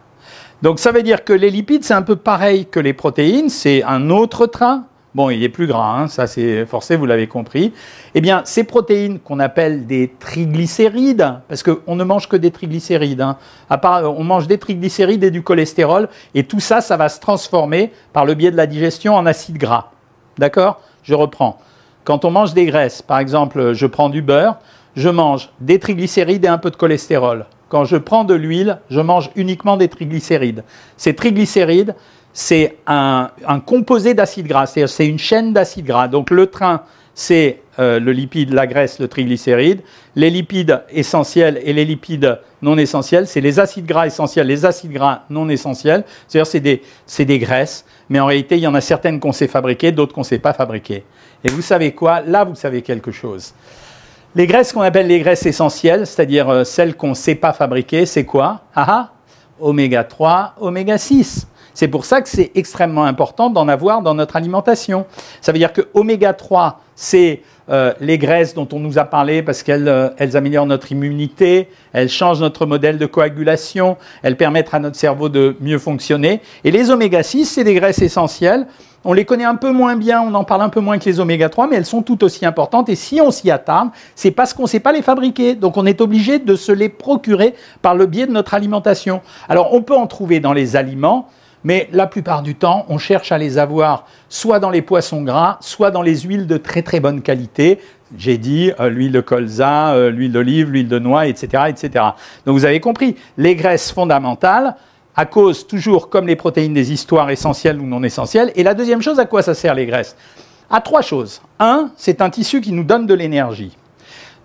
Donc ça veut dire que les lipides, c'est un peu pareil que les protéines, c'est un autre train. Bon, il est plus gras, ça c'est forcé, vous l'avez compris. Eh bien, ces protéines qu'on appelle des triglycérides, parce qu'on ne mange que des triglycérides, à part, on mange des triglycérides et du cholestérol, et tout ça, ça va se transformer par le biais de la digestion en acides gras. D'accord? Je reprends. Quand on mange des graisses, par exemple, je prends du beurre, je mange des triglycérides et un peu de cholestérol. Quand je prends de l'huile, je mange uniquement des triglycérides. Ces triglycérides, c'est un composé d'acides gras, c'est-à-dire c'est une chaîne d'acides gras. Donc le train, c'est le lipide, la graisse, le triglycéride. Les lipides essentiels et les lipides non essentiels, c'est les acides gras essentiels, les acides gras non essentiels. C'est-à-dire c'est des graisses, mais en réalité, il y en a certaines qu'on sait fabriquer, d'autres qu'on ne sait pas fabriquer. Et vous savez quoi? Là, vous savez quelque chose. Les graisses qu'on appelle les graisses essentielles, c'est-à-dire celles qu'on ne sait pas fabriquer, c'est quoi? Oméga 3, oméga 6. C'est pour ça que c'est extrêmement important d'en avoir dans notre alimentation. Ça veut dire que oméga 3, c'est les graisses dont on nous a parlé parce qu'elles améliorent notre immunité, elles changent notre modèle de coagulation, elles permettent à notre cerveau de mieux fonctionner. Et les oméga 6, c'est des graisses essentielles. On les connaît un peu moins bien, on en parle un peu moins que les oméga 3, mais elles sont tout aussi importantes. Et si on s'y attarde, c'est parce qu'on ne sait pas les fabriquer. Donc on est obligé de se les procurer par le biais de notre alimentation. Alors on peut en trouver dans les aliments, mais la plupart du temps, on cherche à les avoir soit dans les poissons gras, soit dans les huiles de très très bonne qualité. J'ai dit l'huile de colza, l'huile d'olive, l'huile de noix, etc., etc. Donc vous avez compris, les graisses fondamentales, à cause, toujours comme les protéines, des histoires essentielles ou non essentielles. Et la deuxième chose, à quoi ça sert les graisses? À 3 choses. 1, c'est un tissu qui nous donne de l'énergie.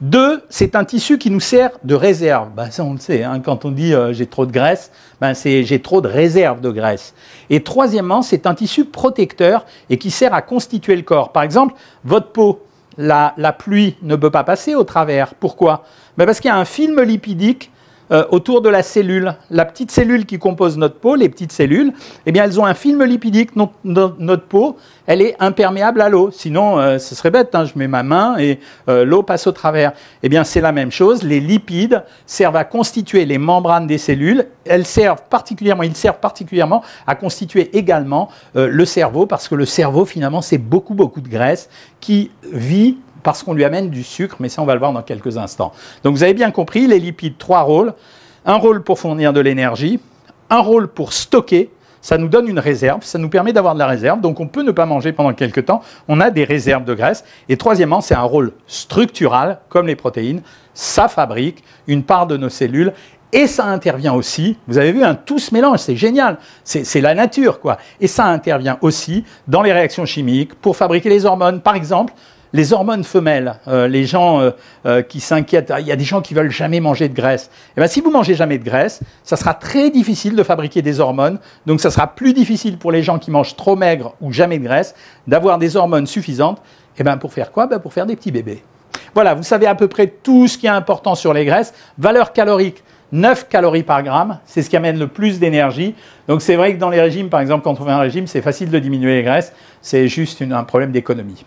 2, c'est un tissu qui nous sert de réserve. Ça, on le sait, quand on dit j'ai trop de graisse, c'est j'ai trop de réserve de graisse. Et troisièmement, c'est un tissu protecteur et qui sert à constituer le corps. Par exemple, votre peau, la pluie ne peut pas passer au travers. Pourquoi? Parce qu'il y a un film lipidique autour de la cellule. La petite cellule qui compose notre peau, les petites cellules, eh bien, elles ont un film lipidique. Notre peau, elle est imperméable à l'eau. Sinon, ce serait bête, hein, je mets ma main et l'eau passe au travers. Eh bien, c'est la même chose. Les lipides servent à constituer les membranes des cellules. Ils servent particulièrement à constituer également le cerveau, parce que le cerveau, finalement, c'est beaucoup de graisse qui vit parce qu'on lui amène du sucre, mais ça, on va le voir dans quelques instants. Donc, vous avez bien compris, les lipides, 3 rôles. Un rôle pour fournir de l'énergie, un rôle pour stocker, ça nous donne une réserve, ça nous permet d'avoir de la réserve, donc on peut ne pas manger pendant quelques temps, on a des réserves de graisse. Et troisièmement, c'est un rôle structural, comme les protéines, ça fabrique une part de nos cellules. Et ça intervient aussi, vous avez vu, tout se mélange, c'est génial, c'est la nature, quoi. Et ça intervient aussi dans les réactions chimiques pour fabriquer les hormones. Par exemple, les hormones femelles, les gens qui s'inquiètent, il y a des gens qui veulent jamais manger de graisse. Eh bien, si vous mangez jamais de graisse, ça sera très difficile de fabriquer des hormones. Donc, ça sera plus difficile pour les gens qui mangent trop maigre ou jamais de graisse d'avoir des hormones suffisantes. Eh bien, pour faire quoi? Pour faire des petits bébés. Voilà, vous savez à peu près tout ce qui est important sur les graisses. Valeur calorique, 9 calories par gramme, c'est ce qui amène le plus d'énergie. Donc, c'est vrai que dans les régimes, par exemple, quand on fait un régime, c'est facile de diminuer les graisses. C'est juste un problème d'économie.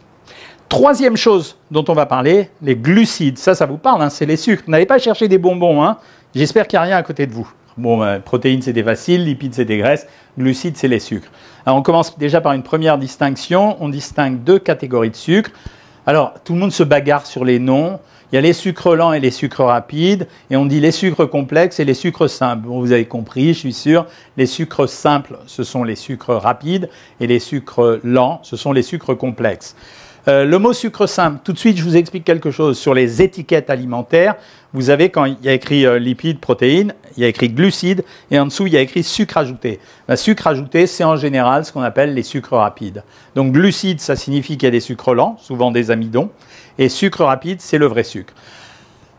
Troisième chose dont on va parler, les glucides. Ça vous parle, hein, c'est les sucres. N'allez pas chercher des bonbons, hein. J'espère qu'il n'y a rien à côté de vous. Bon, protéines, c'est des faciles, lipides, c'est des graisses, glucides, c'est les sucres. Alors, on commence déjà par une première distinction. On distingue 2 catégories de sucres. Alors, tout le monde se bagarre sur les noms. Il y a les sucres lents et les sucres rapides, et on dit les sucres complexes et les sucres simples. Bon, vous avez compris, je suis sûr. Les sucres simples, ce sont les sucres rapides, et les sucres lents, ce sont les sucres complexes. Le mot sucre simple, tout de suite, je vous explique quelque chose sur les étiquettes alimentaires. Vous avez, quand il y a écrit lipides, protéines, il y a écrit glucides, et en dessous, il y a écrit sucre ajouté. Sucre ajouté, c'est en général ce qu'on appelle les sucres rapides. Donc, glucides, ça signifie qu'il y a des sucres lents, souvent des amidons, et sucre rapide, c'est le vrai sucre.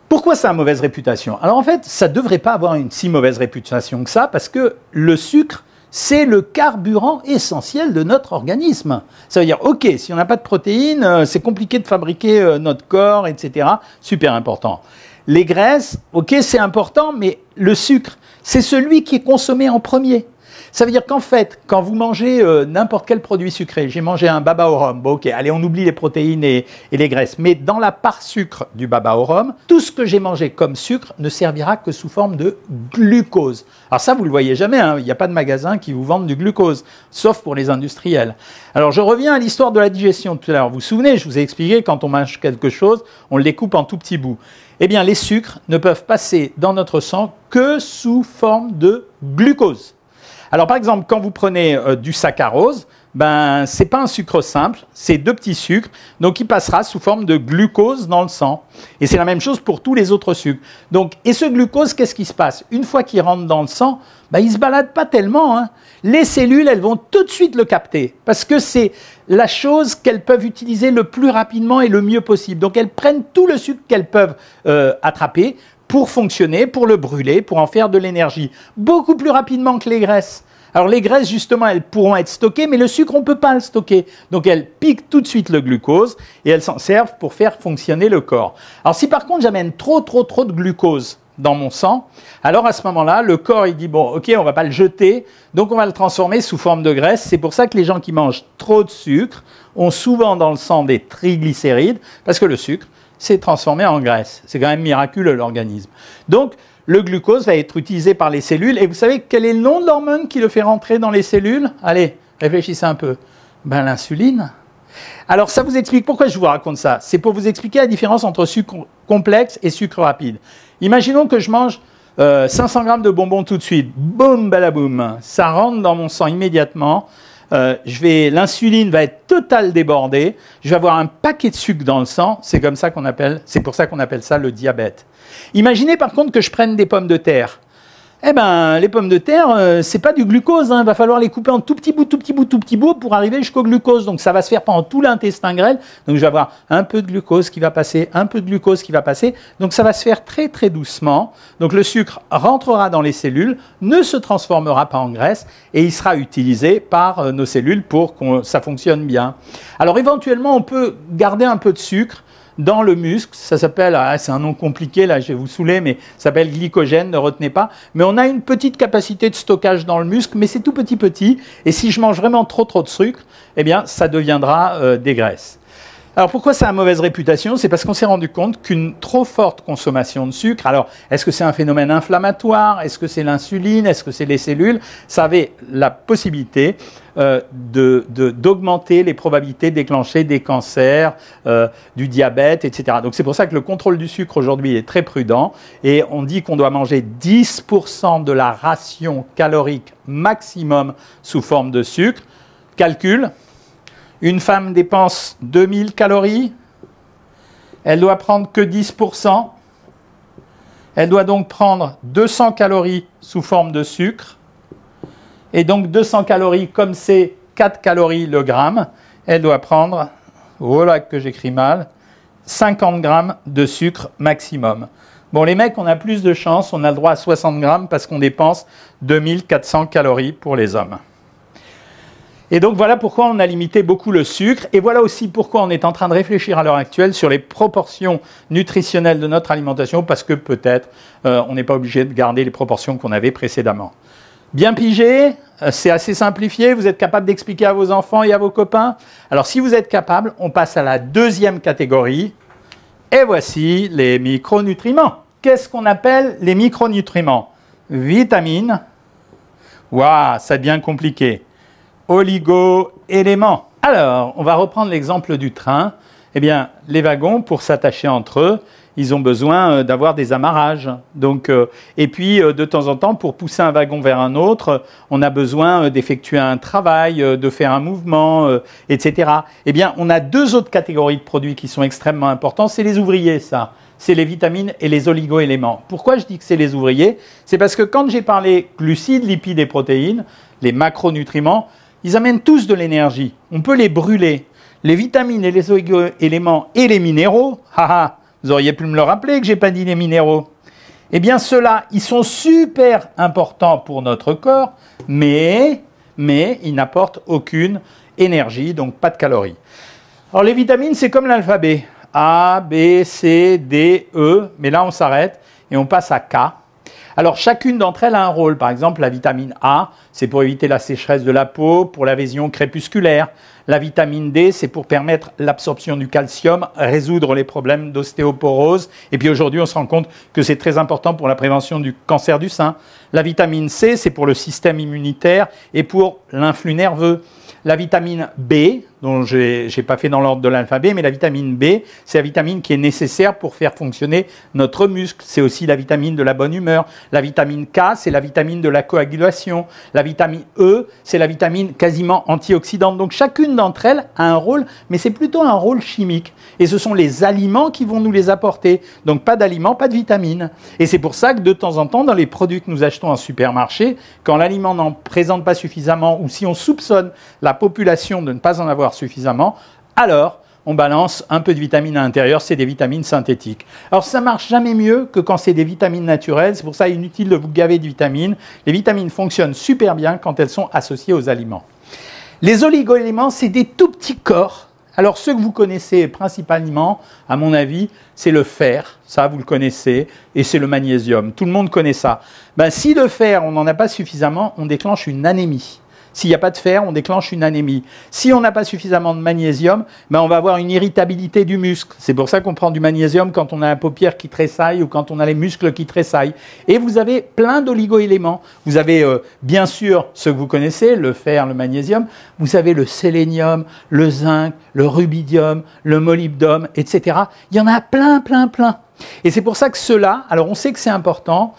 Pourquoi ça a mauvaise réputation? Alors, en fait, ça ne devrait pas avoir une si mauvaise réputation que ça, parce que le sucre, c'est le carburant essentiel de notre organisme. Ça veut dire, ok, si on n'a pas de protéines, c'est compliqué de fabriquer notre corps, etc. Super important. Les graisses, ok, c'est important, mais le sucre, c'est celui qui est consommé en premier. Ça veut dire qu'en fait, quand vous mangez n'importe quel produit sucré, j'ai mangé un baba au rhum, bon ok, allez, on oublie les protéines et les graisses, mais dans la part sucre du baba au rhum, tout ce que j'ai mangé comme sucre ne servira que sous forme de glucose. Alors ça, vous le voyez jamais, hein, il n'y a pas de magasin qui vous vende du glucose, sauf pour les industriels. Alors je reviens à l'histoire de la digestion tout à l'heure. Vous vous souvenez, je vous ai expliqué, quand on mange quelque chose, on le découpe en tout petits bouts. Eh bien, les sucres ne peuvent passer dans notre sang que sous forme de glucose. Alors, par exemple, quand vous prenez du saccharose, c'est pas un sucre simple, c'est 2 petits sucres, donc il passera sous forme de glucose dans le sang. Et c'est la même chose pour tous les autres sucres. Donc, et ce glucose, qu'est-ce qui se passe? Une fois qu'il rentre dans le sang, il se balade pas tellement, hein. Les cellules, elles vont tout de suite le capter, parce que c'est la chose qu'elles peuvent utiliser le plus rapidement et le mieux possible. Donc, elles prennent tout le sucre qu'elles peuvent attraper pour fonctionner, pour le brûler, pour en faire de l'énergie, beaucoup plus rapidement que les graisses. Alors les graisses, justement, elles pourront être stockées, mais le sucre, on ne peut pas le stocker. Donc elles piquent tout de suite le glucose et elles s'en servent pour faire fonctionner le corps. Alors si par contre j'amène trop de glucose dans mon sang, alors à ce moment-là, le corps il dit bon, ok, on ne va pas le jeter, donc on va le transformer sous forme de graisse. C'est pour ça que les gens qui mangent trop de sucre ont souvent dans le sang des triglycérides, parce que le sucre, c'est transformé en graisse. C'est quand même miraculeux l'organisme. Donc, le glucose va être utilisé par les cellules. Et vous savez quel est le nom de l'hormone qui le fait rentrer dans les cellules? Allez, réfléchissez un peu. L'insuline. Alors, ça vous explique pourquoi je vous raconte ça. C'est pour vous expliquer la différence entre sucre complexe et sucre rapide. Imaginons que je mange 500 grammes de bonbons tout de suite. Boum, balaboum. Ça rentre dans mon sang immédiatement. L'insuline va être totale débordée, je vais avoir un paquet de sucre dans le sang, c'est pour ça qu'on appelle ça le diabète. Imaginez par contre que je prenne des pommes de terre. Les pommes de terre, c'est pas du glucose, hein. Il va falloir les couper en tout petits bouts pour arriver jusqu'au glucose. Donc ça va se faire pendant tout l'intestin grêle. Donc je vais avoir un peu de glucose qui va passer, un peu de glucose qui va passer. Donc ça va se faire très très doucement. Donc le sucre rentrera dans les cellules, ne se transformera pas en graisse et il sera utilisé par nos cellules pour que ça fonctionne bien. Alors éventuellement, on peut garder un peu de sucre dans le muscle. Ça s'appelle, c'est un nom compliqué, là je vais vous saouler, mais ça s'appelle glycogène, ne retenez pas. Mais on a une petite capacité de stockage dans le muscle, mais c'est tout petit. Et si je mange vraiment trop de sucre, eh bien ça deviendra des graisses. Alors pourquoi ça a mauvaise réputation? C'est parce qu'on s'est rendu compte qu'une trop forte consommation de sucre, alors est-ce que c'est un phénomène inflammatoire? Est-ce que c'est l'insuline? Est-ce que c'est les cellules? Ça avait la possibilité d'augmenter les probabilités de déclencher des cancers, du diabète, etc. Donc c'est pour ça que le contrôle du sucre aujourd'hui est très prudent et on dit qu'on doit manger 10% de la ration calorique maximum sous forme de sucre. Calcul. Une femme dépense 2000 calories, elle doit prendre que 10%, elle doit donc prendre 200 calories sous forme de sucre, et donc 200 calories, comme c'est 4 calories le gramme, elle doit prendre, voilà que j'écris mal, 50 grammes de sucre maximum. Bon, les mecs, on a plus de chance, on a le droit à 60 grammes parce qu'on dépense 2400 calories pour les hommes. Et donc voilà pourquoi on a limité beaucoup le sucre et voilà aussi pourquoi on est en train de réfléchir à l'heure actuelle sur les proportions nutritionnelles de notre alimentation parce que peut-être on n'est pas obligé de garder les proportions qu'on avait précédemment. Bien pigé, c'est assez simplifié, vous êtes capable d'expliquer à vos enfants et à vos copains. Alors si vous êtes capable, on passe à la deuxième catégorie et voici les micronutriments. Qu'est-ce qu'on appelle les micronutriments? Vitamines, waouh, ça devient compliqué. Oligo-éléments. Alors, on va reprendre l'exemple du train. Eh bien, les wagons, pour s'attacher entre eux, ils ont besoin d'avoir des amarrages. Donc, et puis, de temps en temps, pour pousser un wagon vers un autre, on a besoin d'effectuer un travail, de faire un mouvement, etc. Eh bien, on a deux autres catégories de produits qui sont extrêmement importants. C'est les ouvriers, ça. C'est les vitamines et les oligo-éléments. Pourquoi je dis que c'est les ouvriers? C'est parce que quand j'ai parlé glucides, lipides et protéines, les macronutriments, ils amènent tous de l'énergie. On peut les brûler. Les vitamines et les oligo-éléments et les minéraux, vous auriez pu me le rappeler que je n'ai pas dit les minéraux. Eh bien, ceux-là, ils sont super importants pour notre corps, mais ils n'apportent aucune énergie, donc pas de calories. Alors, les vitamines, c'est comme l'alphabet. A, B, C, D, E, mais là, on s'arrête et on passe à K. Alors, chacune d'entre elles a un rôle. Par exemple, la vitamine A, c'est pour éviter la sécheresse de la peau, pour la vision crépusculaire. La vitamine D, c'est pour permettre l'absorption du calcium, résoudre les problèmes d'ostéoporose. Et puis aujourd'hui, on se rend compte que c'est très important pour la prévention du cancer du sein. La vitamine C, c'est pour le système immunitaire et pour l'influx nerveux. La vitamine B, dont je n'ai pas fait dans l'ordre de l'alphabet, mais la vitamine B, c'est la vitamine qui est nécessaire pour faire fonctionner notre muscle. C'est aussi la vitamine de la bonne humeur. La vitamine K, c'est la vitamine de la coagulation. La vitamine E, c'est la vitamine quasiment antioxydante. Donc chacune d'entre elles a un rôle, mais c'est plutôt un rôle chimique. Et ce sont les aliments qui vont nous les apporter. Donc pas d'aliments, pas de vitamines. Et c'est pour ça que de temps en temps, dans les produits que nous achetons en supermarché, quand l'aliment n'en présente pas suffisamment ou si on soupçonne la population de ne pas en avoir suffisamment, alors on balance un peu de vitamines à l'intérieur, c'est des vitamines synthétiques. Alors ça marche jamais mieux que quand c'est des vitamines naturelles, c'est pour ça inutile de vous gaver de vitamines. Les vitamines fonctionnent super bien quand elles sont associées aux aliments. Les oligo-éléments, c'est des tout petits corps. Alors ceux que vous connaissez principalement, à mon avis, c'est le fer, ça vous le connaissez, et c'est le magnésium. Tout le monde connaît ça. Ben, si le fer, on n'en a pas suffisamment, on déclenche une anémie. S'il n'y a pas de fer, on déclenche une anémie. Si on n'a pas suffisamment de magnésium, ben on va avoir une irritabilité du muscle. C'est pour ça qu'on prend du magnésium quand on a la paupière qui tressaille ou quand on a les muscles qui tressaillent. Et vous avez plein d'oligo-éléments. Vous avez bien sûr ceux que vous connaissez, le fer, le magnésium. Vous avez le sélénium, le zinc, le rubidium, le molybdène, etc. Il y en a plein. Et c'est pour ça que ceux-là, alors on sait que c'est important.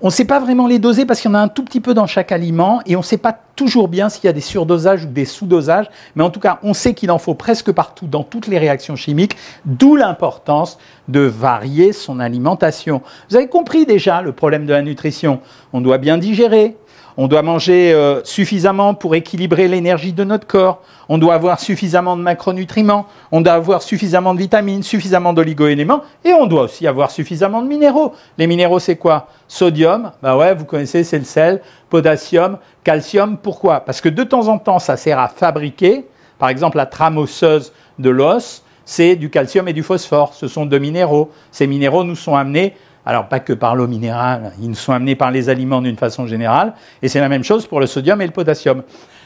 On ne sait pas vraiment les doser parce qu'il y en a un tout petit peu dans chaque aliment et on ne sait pas toujours bien s'il y a des surdosages ou des sous-dosages, mais en tout cas, on sait qu'il en faut presque partout dans toutes les réactions chimiques, d'où l'importance de varier son alimentation. Vous avez compris déjà le problème de la nutrition. On doit bien digérer. On doit manger suffisamment pour équilibrer l'énergie de notre corps. On doit avoir suffisamment de macronutriments. On doit avoir suffisamment de vitamines, suffisamment d'oligo-éléments. Et on doit aussi avoir suffisamment de minéraux. Les minéraux, c'est quoi? Sodium, bah ouais, vous connaissez, c'est le sel. Potassium, calcium. Pourquoi? Parce que de temps en temps, ça sert à fabriquer, par exemple, la trame osseuse de l'os. c'est du calcium et du phosphore. Ce sont deux minéraux. Ces minéraux nous sont amenés, alors pas que par l'eau minérale, ils nous sont amenés par les aliments d'une façon générale, et c'est la même chose pour le sodium et le potassium.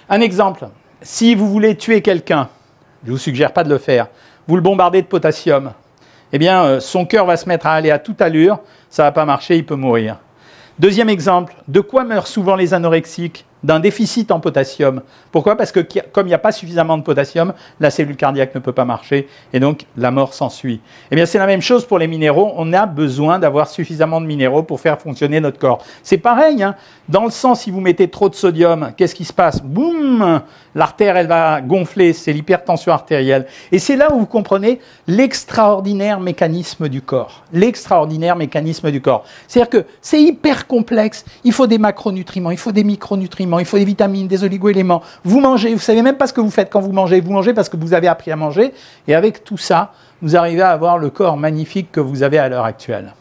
Un exemple, si vous voulez tuer quelqu'un, je ne vous suggère pas de le faire, vous le bombardez de potassium, eh bien son cœur va se mettre à aller à toute allure, ça ne va pas marcher, il peut mourir. Deuxième exemple, de quoi meurent souvent les anorexiques? D'un déficit en potassium. Pourquoi? Parce que comme il n'y a pas suffisamment de potassium, la cellule cardiaque ne peut pas marcher et donc la mort s'ensuit. Eh bien c'est la même chose pour les minéraux, on a besoin d'avoir suffisamment de minéraux pour faire fonctionner notre corps. C'est pareil, hein. Dans le sang, si vous mettez trop de sodium, qu'est-ce qui se passe? Boum! L'artère, elle va gonfler, c'est l'hypertension artérielle. Et c'est là où vous comprenez l'extraordinaire mécanisme du corps. L'extraordinaire mécanisme du corps. C'est-à-dire que c'est hyper complexe, il faut des macronutriments, il faut des micronutriments, il faut des vitamines, des oligo-éléments. Vous mangez, vous ne savez même pas ce que vous faites quand vous mangez parce que vous avez appris à manger. Et avec tout ça, vous arrivez à avoir le corps magnifique que vous avez à l'heure actuelle.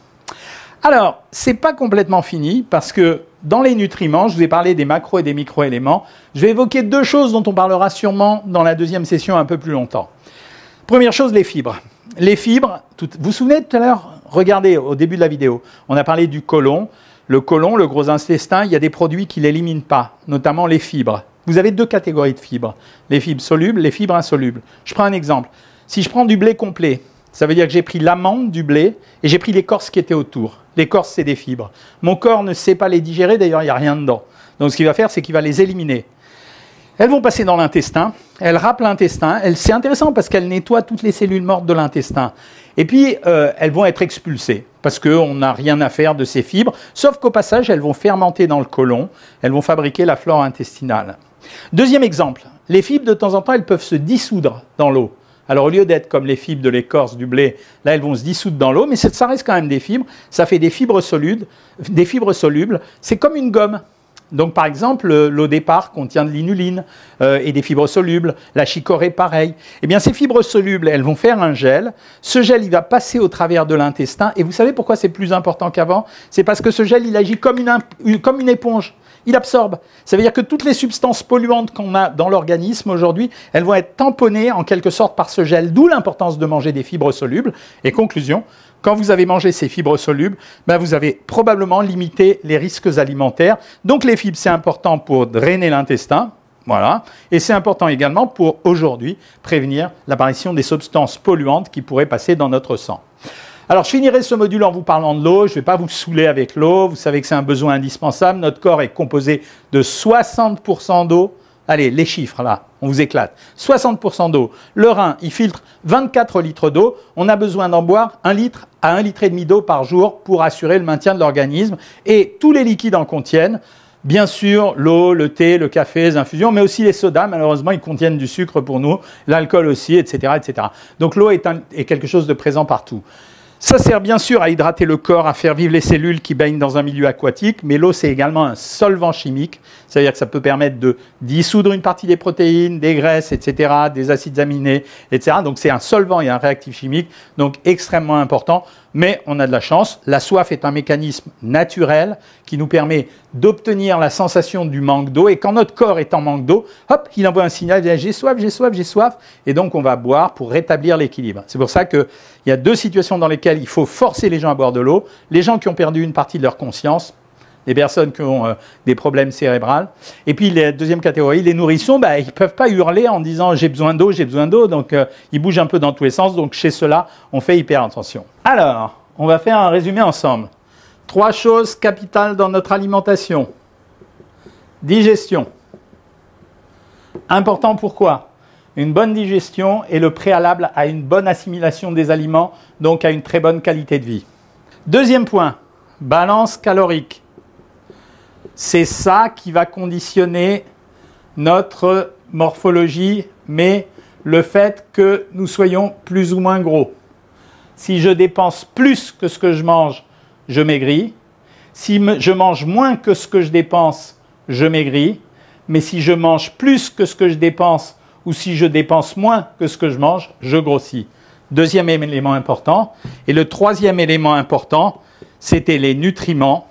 Alors, ce n'est pas complètement fini parce que dans les nutriments, je vous ai parlé des macro et des micro-éléments. Je vais évoquer deux choses dont on parlera sûrement dans la deuxième session un peu plus longtemps. Première chose, les fibres. Les fibres, vous vous souvenez tout à l'heure? Regardez au début de la vidéo, on a parlé du côlon. Le côlon, le gros intestin, il y a des produits qui ne l'éliminent pas, notamment les fibres. Vous avez deux catégories de fibres, les fibres solubles, les fibres insolubles. Je prends un exemple. Si je prends du blé complet, ça veut dire que j'ai pris l'amande du blé et j'ai pris l'écorce qui était autour. L'écorce, c'est des fibres. Mon corps ne sait pas les digérer, d'ailleurs, il n'y a rien dedans. Donc ce qu'il va faire, c'est qu'il va les éliminer. Elles vont passer dans l'intestin, elles râpent l'intestin. C'est intéressant parce qu'elles nettoient toutes les cellules mortes de l'intestin. Et puis, elles vont être expulsées parce qu'on n'a rien à faire de ces fibres, sauf qu'au passage, elles vont fermenter dans le côlon, elles vont fabriquer la flore intestinale. Deuxième exemple, les fibres, de temps en temps, elles peuvent se dissoudre dans l'eau. Alors, au lieu d'être comme les fibres de l'écorce du blé, là, elles vont se dissoudre dans l'eau, mais ça reste quand même des fibres. Ça fait des fibres solubles. C'est comme une gomme. Donc, par exemple, l'eau départ contient de l'inuline et des fibres solubles. La chicorée, pareil. Eh bien, ces fibres solubles, elles vont faire un gel. Ce gel, il va passer au travers de l'intestin. Et vous savez pourquoi c'est plus important qu'avant? C'est parce que ce gel, il agit comme une éponge. Il absorbe. Ça veut dire que toutes les substances polluantes qu'on a dans l'organisme aujourd'hui, elles vont être tamponnées en quelque sorte par ce gel. D'où l'importance de manger des fibres solubles. Et conclusion, quand vous avez mangé ces fibres solubles, ben vous avez probablement limité les risques alimentaires. Donc les fibres, c'est important pour drainer l'intestin. Voilà. Et c'est important également pour, aujourd'hui, prévenir l'apparition des substances polluantes qui pourraient passer dans notre sang. Alors, je finirai ce module en vous parlant de l'eau. Je ne vais pas vous saouler avec l'eau. Vous savez que c'est un besoin indispensable. Notre corps est composé de 60% d'eau. Allez, les chiffres, là, on vous éclate. 60% d'eau. Le rein, il filtre 24 litres d'eau. On a besoin d'en boire 1 litre à 1,5 litre d'eau par jour pour assurer le maintien de l'organisme. Et tous les liquides en contiennent. Bien sûr, l'eau, le thé, le café, les infusions, mais aussi les sodas. Malheureusement, ils contiennent du sucre pour nous. L'alcool aussi, etc., etc. Donc l'eau est quelque chose de présent partout. Ça sert bien sûr à hydrater le corps, à faire vivre les cellules qui baignent dans un milieu aquatique, mais l'eau, c'est également un solvant chimique. C'est-à-dire que ça peut permettre de dissoudre une partie des protéines, des graisses, etc., des acides aminés, etc. Donc c'est un solvant et un réactif chimique, donc extrêmement important. Mais on a de la chance. La soif est un mécanisme naturel qui nous permet d'obtenir la sensation du manque d'eau. Et quand notre corps est en manque d'eau, hop, il envoie un signal, j'ai soif, j'ai soif, j'ai soif. Et donc on va boire pour rétablir l'équilibre. C'est pour ça qu'il y a deux situations dans lesquelles il faut forcer les gens à boire de l'eau. Les gens qui ont perdu une partie de leur conscience, les personnes qui ont des problèmes cérébraux. Et puis, la deuxième catégorie, les nourrissons, ils ne peuvent pas hurler en disant « j'ai besoin d'eau, j'ai besoin d'eau ». Donc, ils bougent un peu dans tous les sens. Donc, chez ceux-là, on fait hyper attention. Alors, on va faire un résumé ensemble. 3 choses capitales dans notre alimentation. Digestion. Important pourquoi? Une bonne digestion est le préalable à une bonne assimilation des aliments, donc à une très bonne qualité de vie. Deuxième point, balance calorique. C'est ça qui va conditionner notre morphologie, mais le fait que nous soyons plus ou moins gros. Si je dépense plus que ce que je mange, je maigris. Si je mange moins que ce que je dépense, je maigris. Mais si je mange plus que ce que je dépense ou si je dépense moins que ce que je mange, je grossis. Deuxième élément important. Et le troisième élément important, c'était les nutriments.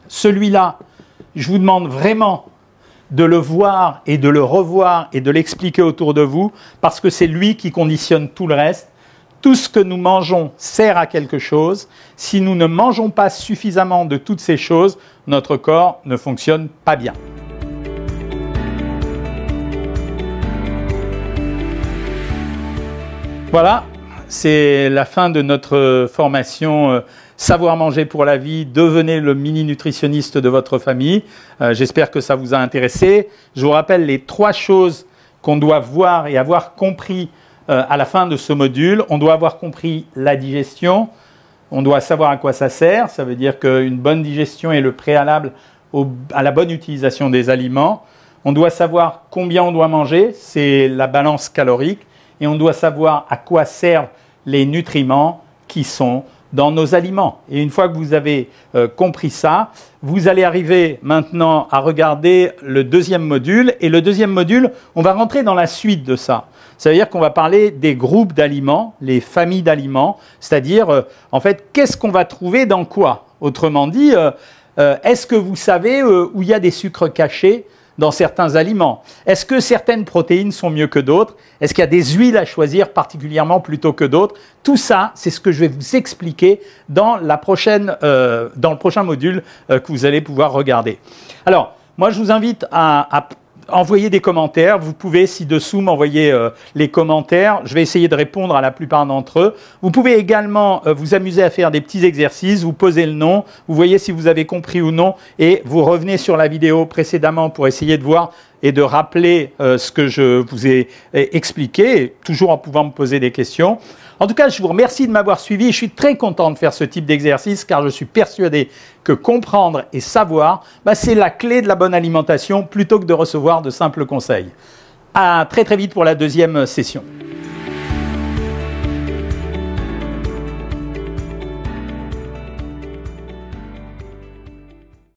Celui-là, je vous demande vraiment de le voir et de le revoir et de l'expliquer autour de vous parce que c'est lui qui conditionne tout le reste. Tout ce que nous mangeons sert à quelque chose. Si nous ne mangeons pas suffisamment de toutes ces choses, notre corps ne fonctionne pas bien. Voilà, c'est la fin de notre formation Savoir manger pour la vie. Devenez le mini-nutritionniste de votre famille. J'espère que ça vous a intéressé. Je vous rappelle les 3 choses qu'on doit voir et avoir compris à la fin de ce module. On doit avoir compris la digestion. On doit savoir à quoi ça sert. Ça veut dire qu'une bonne digestion est le préalable à la bonne utilisation des aliments. On doit savoir combien on doit manger. C'est la balance calorique. Et on doit savoir à quoi servent les nutriments qui sont dans nos aliments. Et une fois que vous avez compris ça, vous allez arriver maintenant à regarder le 2e module. Et le 2e module, on va rentrer dans la suite de ça. Ça veut dire qu'on va parler des groupes d'aliments, les familles d'aliments, c'est-à-dire, en fait, qu'est-ce qu'on va trouver dans quoi? Autrement dit, est-ce que vous savez où il y a des sucres cachés dans certains aliments? Est-ce que certaines protéines sont mieux que d'autres? Est-ce qu'il y a des huiles à choisir particulièrement plutôt que d'autres? Tout ça, c'est ce que je vais vous expliquer dans le prochain module que vous allez pouvoir regarder. Alors, moi, je vous invite à envoyer des commentaires. Vous pouvez ci-dessous m'envoyer les commentaires. Je vais essayer de répondre à la plupart d'entre eux. Vous pouvez également vous amuser à faire des petits exercices. Vous posez le nom, vous voyez si vous avez compris ou non et vous revenez sur la vidéo précédemment pour essayer de voir et de rappeler ce que je vous ai expliqué, toujours en pouvant me poser des questions. En tout cas, je vous remercie de m'avoir suivi. Je suis très content de faire ce type d'exercice car je suis persuadé que comprendre et savoir, c'est la clé de la bonne alimentation plutôt que de recevoir de simples conseils. À très vite pour la 2e session.